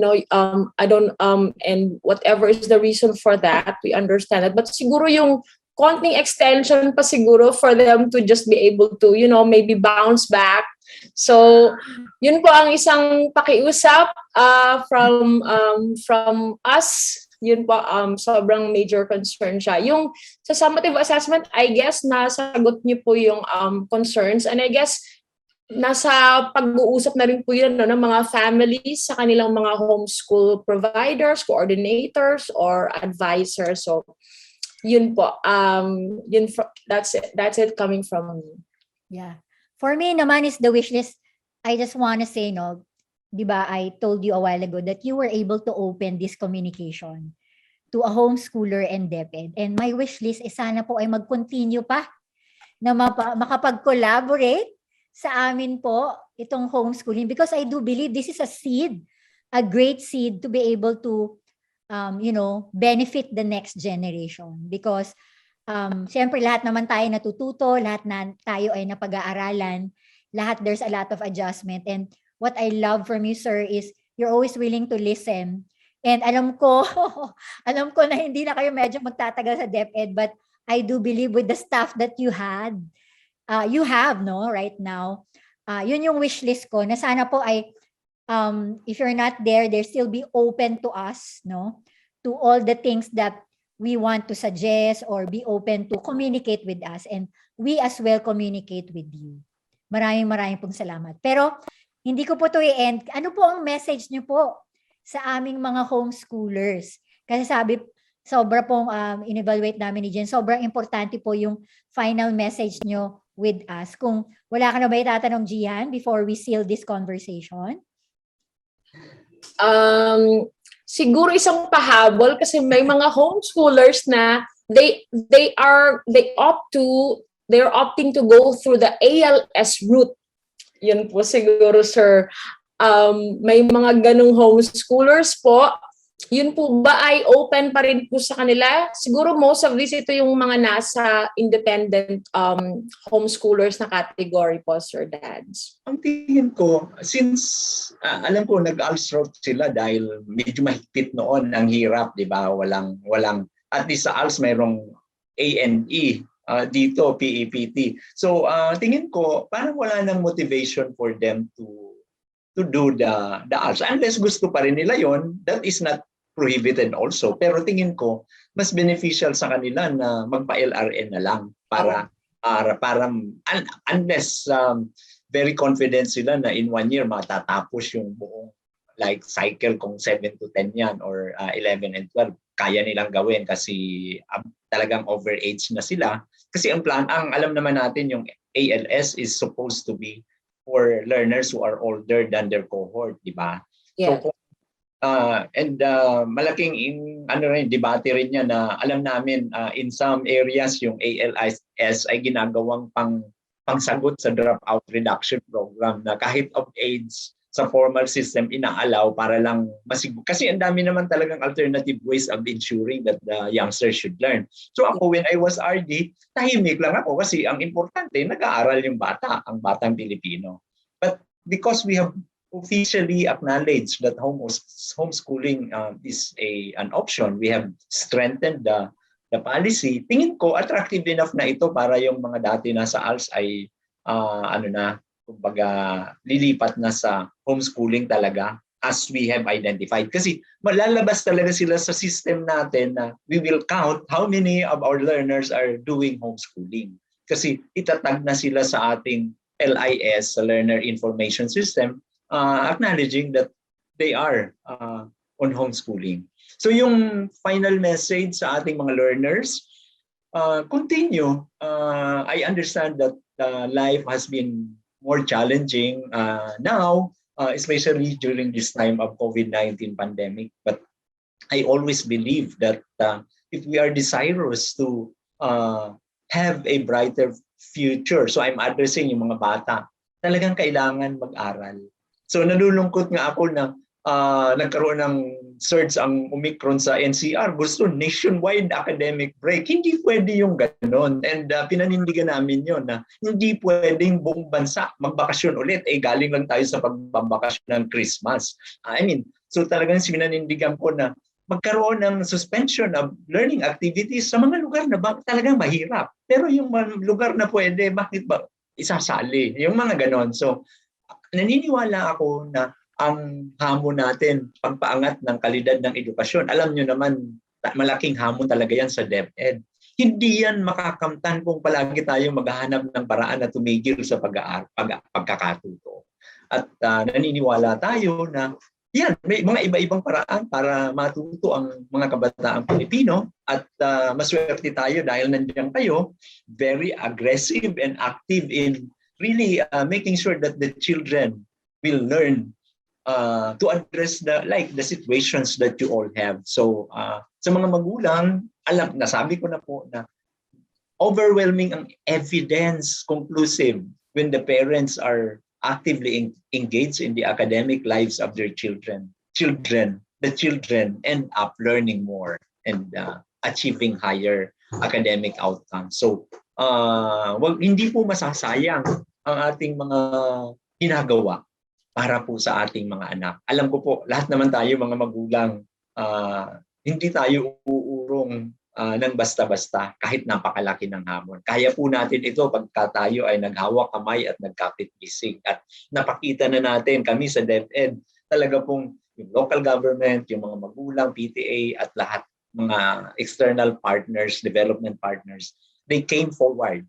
S2: and whatever is the reason for that, we understand it. But siguro yung konting extension pa siguro for them to just be able to, maybe bounce back. So, yun po ang isang pakiusap from us. Yun po, sobrang major concern siya. Yung sa summative assessment, I guess, nasagot niyo po yung concerns. And I guess, nasa pag-uusap na rin po yun ng mga families sa kanilang mga homeschool providers, coordinators, or advisors. So, yun po. That's it coming from me.
S1: Yeah. For me naman is the wish list. I just want to say, di ba, I told you a while ago that you were able to open this communication to a homeschooler and DepEd. And my wish list is sana po ay mag-continue pa na makapag-collaborate sa amin po itong homeschooling, because I do believe this is a seed, a great seed to be able to benefit the next generation. Because siyempre lahat naman tayo natututo, lahat na tayo ay napag-aaralan, lahat there's a lot of adjustment. And what I love from you, sir, is you're always willing to listen. And alam ko na hindi na kayo medyo magtatagal sa DepEd, but I do believe with the staff that you have right now, yun yung wish list ko, na sana po ay if you're not there still be open to us, to all the things that we want to suggest, or be open to communicate with us, and we as well communicate with you. Maraming pong salamat. Pero hindi ko po to i-end. Ano po ang message niyo po sa aming mga homeschoolers? Kasi sobra pong in-evaluate namin ni Jen, sobrang importante po yung final message niyo with us. Kung wala ka na ba itatanong, Jihan, before we seal this conversation?
S2: Siguro isang pahabol, kasi may mga homeschoolers na they're opting to go through the ALS route. Yun po siguro, sir. May mga ganung homeschoolers po Yun po ba ay open pa rin po sa kanila? Siguro most of this, ito yung mga nasa independent homeschoolers na category po, Sir Dads.
S3: Ang tingin ko, since alam ko nag-ALS sila dahil medyo mahigpit noon, ang hirap, di ba? Walang, at least sa ALS mayroong A&E, dito PEPT. So tingin ko, parang wala nang motivation for them to do the ALS. Unless gusto pa rin nila yon, that is not prohibited also. Pero tingin ko, mas beneficial sa kanila na magpa-LRN na lang para unless very confident sila na in 1 year matatapos yung buong like cycle kung 7 to 10 yan or 11 and 12. Kaya nilang gawin kasi talagang overage na sila. Kasi ang alam naman natin yung ALS is supposed to be for learners who are older than their cohort, di ba?
S2: Yeah.
S3: So, malaking debate rin niya na alam namin in some areas yung ALS ay ginagawang pangsagot sa dropout reduction program na kahit of age sa formal system inaalaw para lang kasi ang dami naman talagang alternative ways of ensuring that the youngsters should learn. So ako when I was RD, tahimik lang ako kasi ang importante nag-aaral yung bata, ang batang Pilipino. But because we have officially acknowledged that homeschooling is an option, we have strengthened the policy. Tingin ko attractive enough na ito para yung mga dati nasa ALS ay kumbaga lilipat na sa homeschooling talaga as we have identified. Kasi malalabas talaga sila sa system natin na we will count how many of our learners are doing homeschooling. Kasi itatag na sila sa ating LIS, sa Learner Information System, acknowledging that they are on homeschooling. So yung final message sa ating mga learners, continue. I understand that life has been more challenging now, especially during this time of COVID-19 pandemic. But I always believe that if we are desirous to have a brighter future, so I'm addressing yung mga bata, talagang kailangan mag-aral. So nalulungkot nga ako na nagkaroon ng surge ang Omicron sa NCR. Gusto nationwide academic break. Hindi pwede yung ganon. And pinanindigan namin yun na hindi pwedeng buong bansa magbakasyon ulit. Galing lang tayo sa pagbabakasyon ng Christmas. So talagang pinanindigan ko na magkaroon ng suspension of learning activities sa mga lugar na talagang mahirap. Pero yung lugar na pwede, bakit ba isasali? Yung mga ganon. So naniniwala ako na ang hamon natin, pagpaangat ng kalidad ng edukasyon. Alam nyo naman, malaking hamon talaga yan sa DepEd. Hindi yan makakamtan kung palagi tayo maghahanap ng paraan na tumigil sa pagkakatuto. At naniniwala tayo na yan, may mga iba-ibang paraan para matuto ang mga kabataang Pilipino at maswerte tayo dahil nandiyan kayo, very aggressive and active in really making sure that the children will learn to address the situations that you all have. So sa mga magulang, nasabi ko na po na overwhelming ang evidence conclusive when the parents are actively engaged in the academic lives of their children. The children end up learning more and achieving higher academic outcomes. So hindi po masasayang ang ating mga ginagawa para po sa ating mga anak. Alam ko po, lahat naman tayo mga magulang, hindi tayo uurong ng basta-basta kahit napakalaki ng hamon. Kaya po natin ito pagka tayo ay naghawak kamay at nagkapit-bisig. At napakita na natin kami sa DepEd, talaga pong yung local government, yung mga magulang, PTA at lahat mga external partners, development partners, they came forward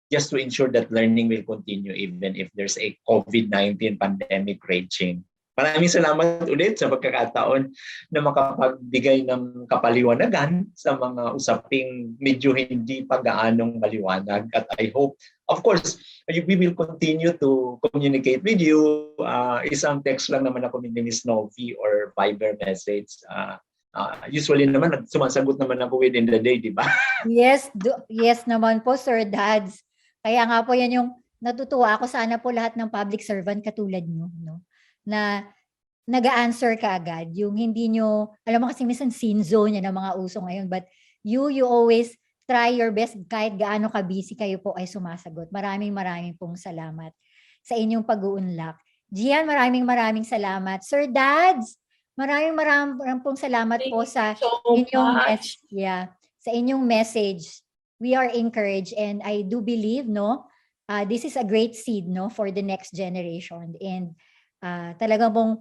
S3: just to ensure that learning will continue even if there's a COVID-19 pandemic raging. Maraming salamat ulit sa pagkakataon na makapagbigay ng kapaliwanagan sa mga usaping medyo hindi pa gaanong maliwanag. At I hope, of course, we will continue to communicate with you. Isang text lang naman ako ni Miss Novi or Viber message. Usually naman, sumasagot naman ako within the day, di ba?
S1: Yes naman po, Sir Dads. Kaya nga po yan yung natutuwa ako, sana po lahat ng public servant katulad nyo, no? Na nag-a-answer ka agad. Yung hindi nyo, alam mo kasi minsan scene zone yan ang mga uso ngayon, but you always try your best kahit gaano ka busy kayo po ay sumasagot. Maraming pong salamat sa inyong pag-uunlak. Gian, maraming salamat. Sir Dads, maraming pong salamat po sa
S2: so
S1: inyong
S2: much.
S1: sa inyong message. We are encouraged and I do believe this is a great seed for the next generation, and talagang pong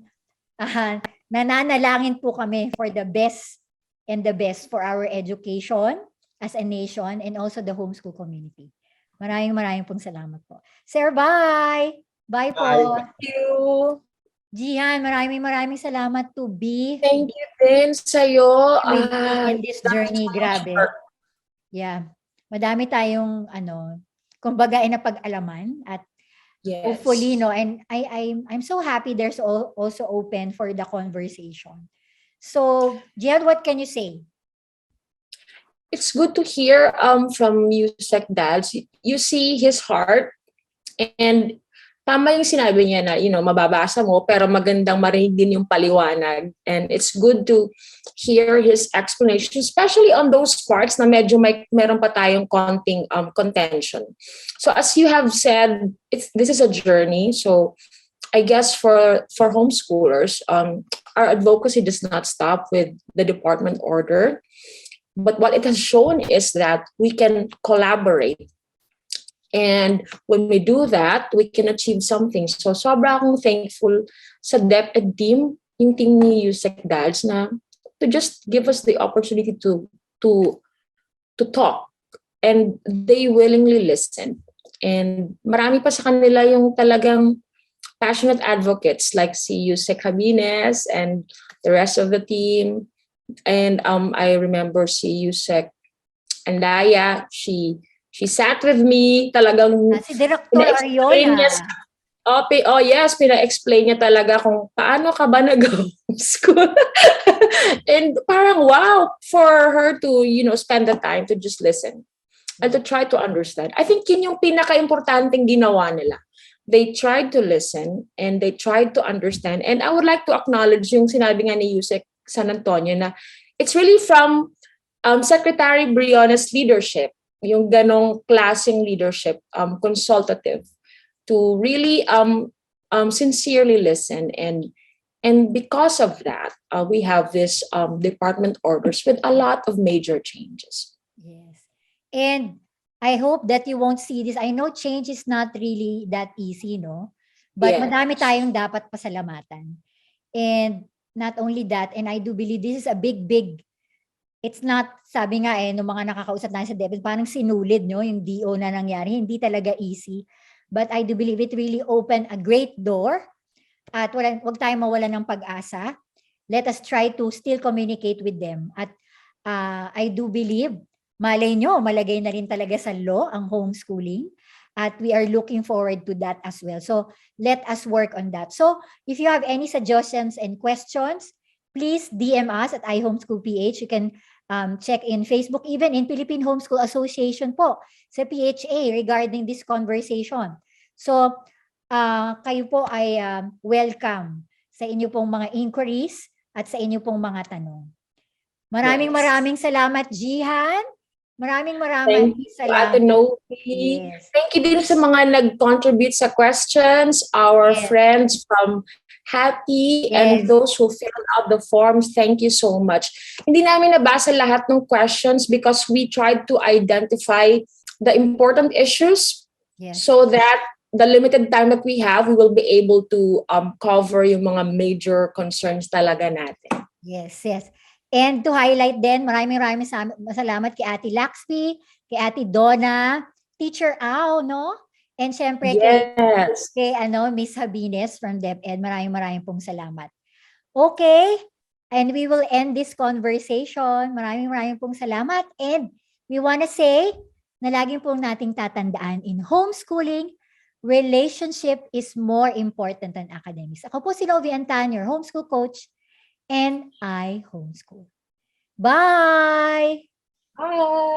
S1: nananalangin po kami for the best and the best for our education as a nation and also the homeschool community. Maraming pong salamat po. Sir, bye! Bye po.
S2: Thank you.
S1: Jihan, maraming salamat to be
S2: Thank you din sa'yo.
S1: with me in this journey. Grabe. Yeah. Madami tayong kumbaga ay napag-alaman at
S2: Yes.
S1: hopefully and I'm so happy there's also open for the conversation. So, Jihan, what can you say?
S2: It's good to hear from you, Sec Dads. You see his heart, and tama yung sinabi niya na, mababasa mo, pero magandang marinig din yung paliwanag. And it's good to hear his explanation, especially on those parts na medyo meron pa tayong konting contention. So as you have said, this is a journey. So I guess for homeschoolers, our advocacy does not stop with the department order. But what it has shown is that we can collaborate. And when we do that, we can achieve something. So sobra akong thankful sa Dep Ed team, yung team ni Yusek Dads, na to just give us the opportunity to talk. And they willingly listen. And marami pa sa kanila yung talagang passionate advocates like si Yusek Habines and the rest of the team. And I remember si Yusek Andaya, she sat with me, talagang
S1: Si Director Ariona.
S2: Yes, pina-explain niya talaga kung paano ka ba nag-homeschool. And parang wow, for her to, spend the time to just listen and to try to understand. I think yun yung pinaka-importanting ginawa nila. They tried to listen and they tried to understand. And I would like to acknowledge yung sinabi nga ni Yusek San Antonio na it's really from Secretary Briones' leadership, yung ganong klaseng leadership, consultative, to really sincerely listen. And because of that, we have this department orders with a lot of major changes.
S1: Yes. And I hope that you won't see this. I know change is not really that easy, no? But
S2: Yes.
S1: madami tayong dapat pasalamatan. And not only that, and I do believe this is a big, it's not, sabi nga nung mga nakakausap natin sa DepEd, parang sinulid, no, yung DO na nangyari. Hindi talaga easy. But I do believe it really opened a great door. At wag tayong mawala ng pag-asa. Let us try to still communicate with them. At I do believe, malay nyo, malagay na rin talaga sa law ang homeschooling. At we are looking forward to that as well. So let us work on that. So if you have any suggestions and questions, please DM us at ihomeschoolph. You can check in Facebook, even in Philippine Homeschool Association po, sa PHA regarding this conversation. So kayo po ay welcome sa inyo pong mga inquiries at sa inyo pong mga tanong. Maraming salamat, Jihan. Maraming
S2: Thank you,
S1: salamat.
S2: Ate Novi.
S1: Yes.
S2: Thank you din sa mga nag-contribute sa questions, our friends from Happy and those who filled out the forms. Thank you so much. Hindi namin nabasa lahat ng questions because we tried to identify the important issues so that the limited time that we have, we will be able to cover yung mga major concerns talaga natin.
S1: Yes. And to highlight din, maraming salamat kay Ate Laxmi, kay Ate Donna, Teacher Au, no? And syempre kay Miss Habines from DepEd. Maraming pong salamat. Okay, and we will end this conversation. Maraming pong salamat. And we want to say na laging pong nating tatandaan, in homeschooling, relationship is more important than academics. Ako po si Novi Antan, your homeschool coach, and I homeschool. Bye!
S2: Bye!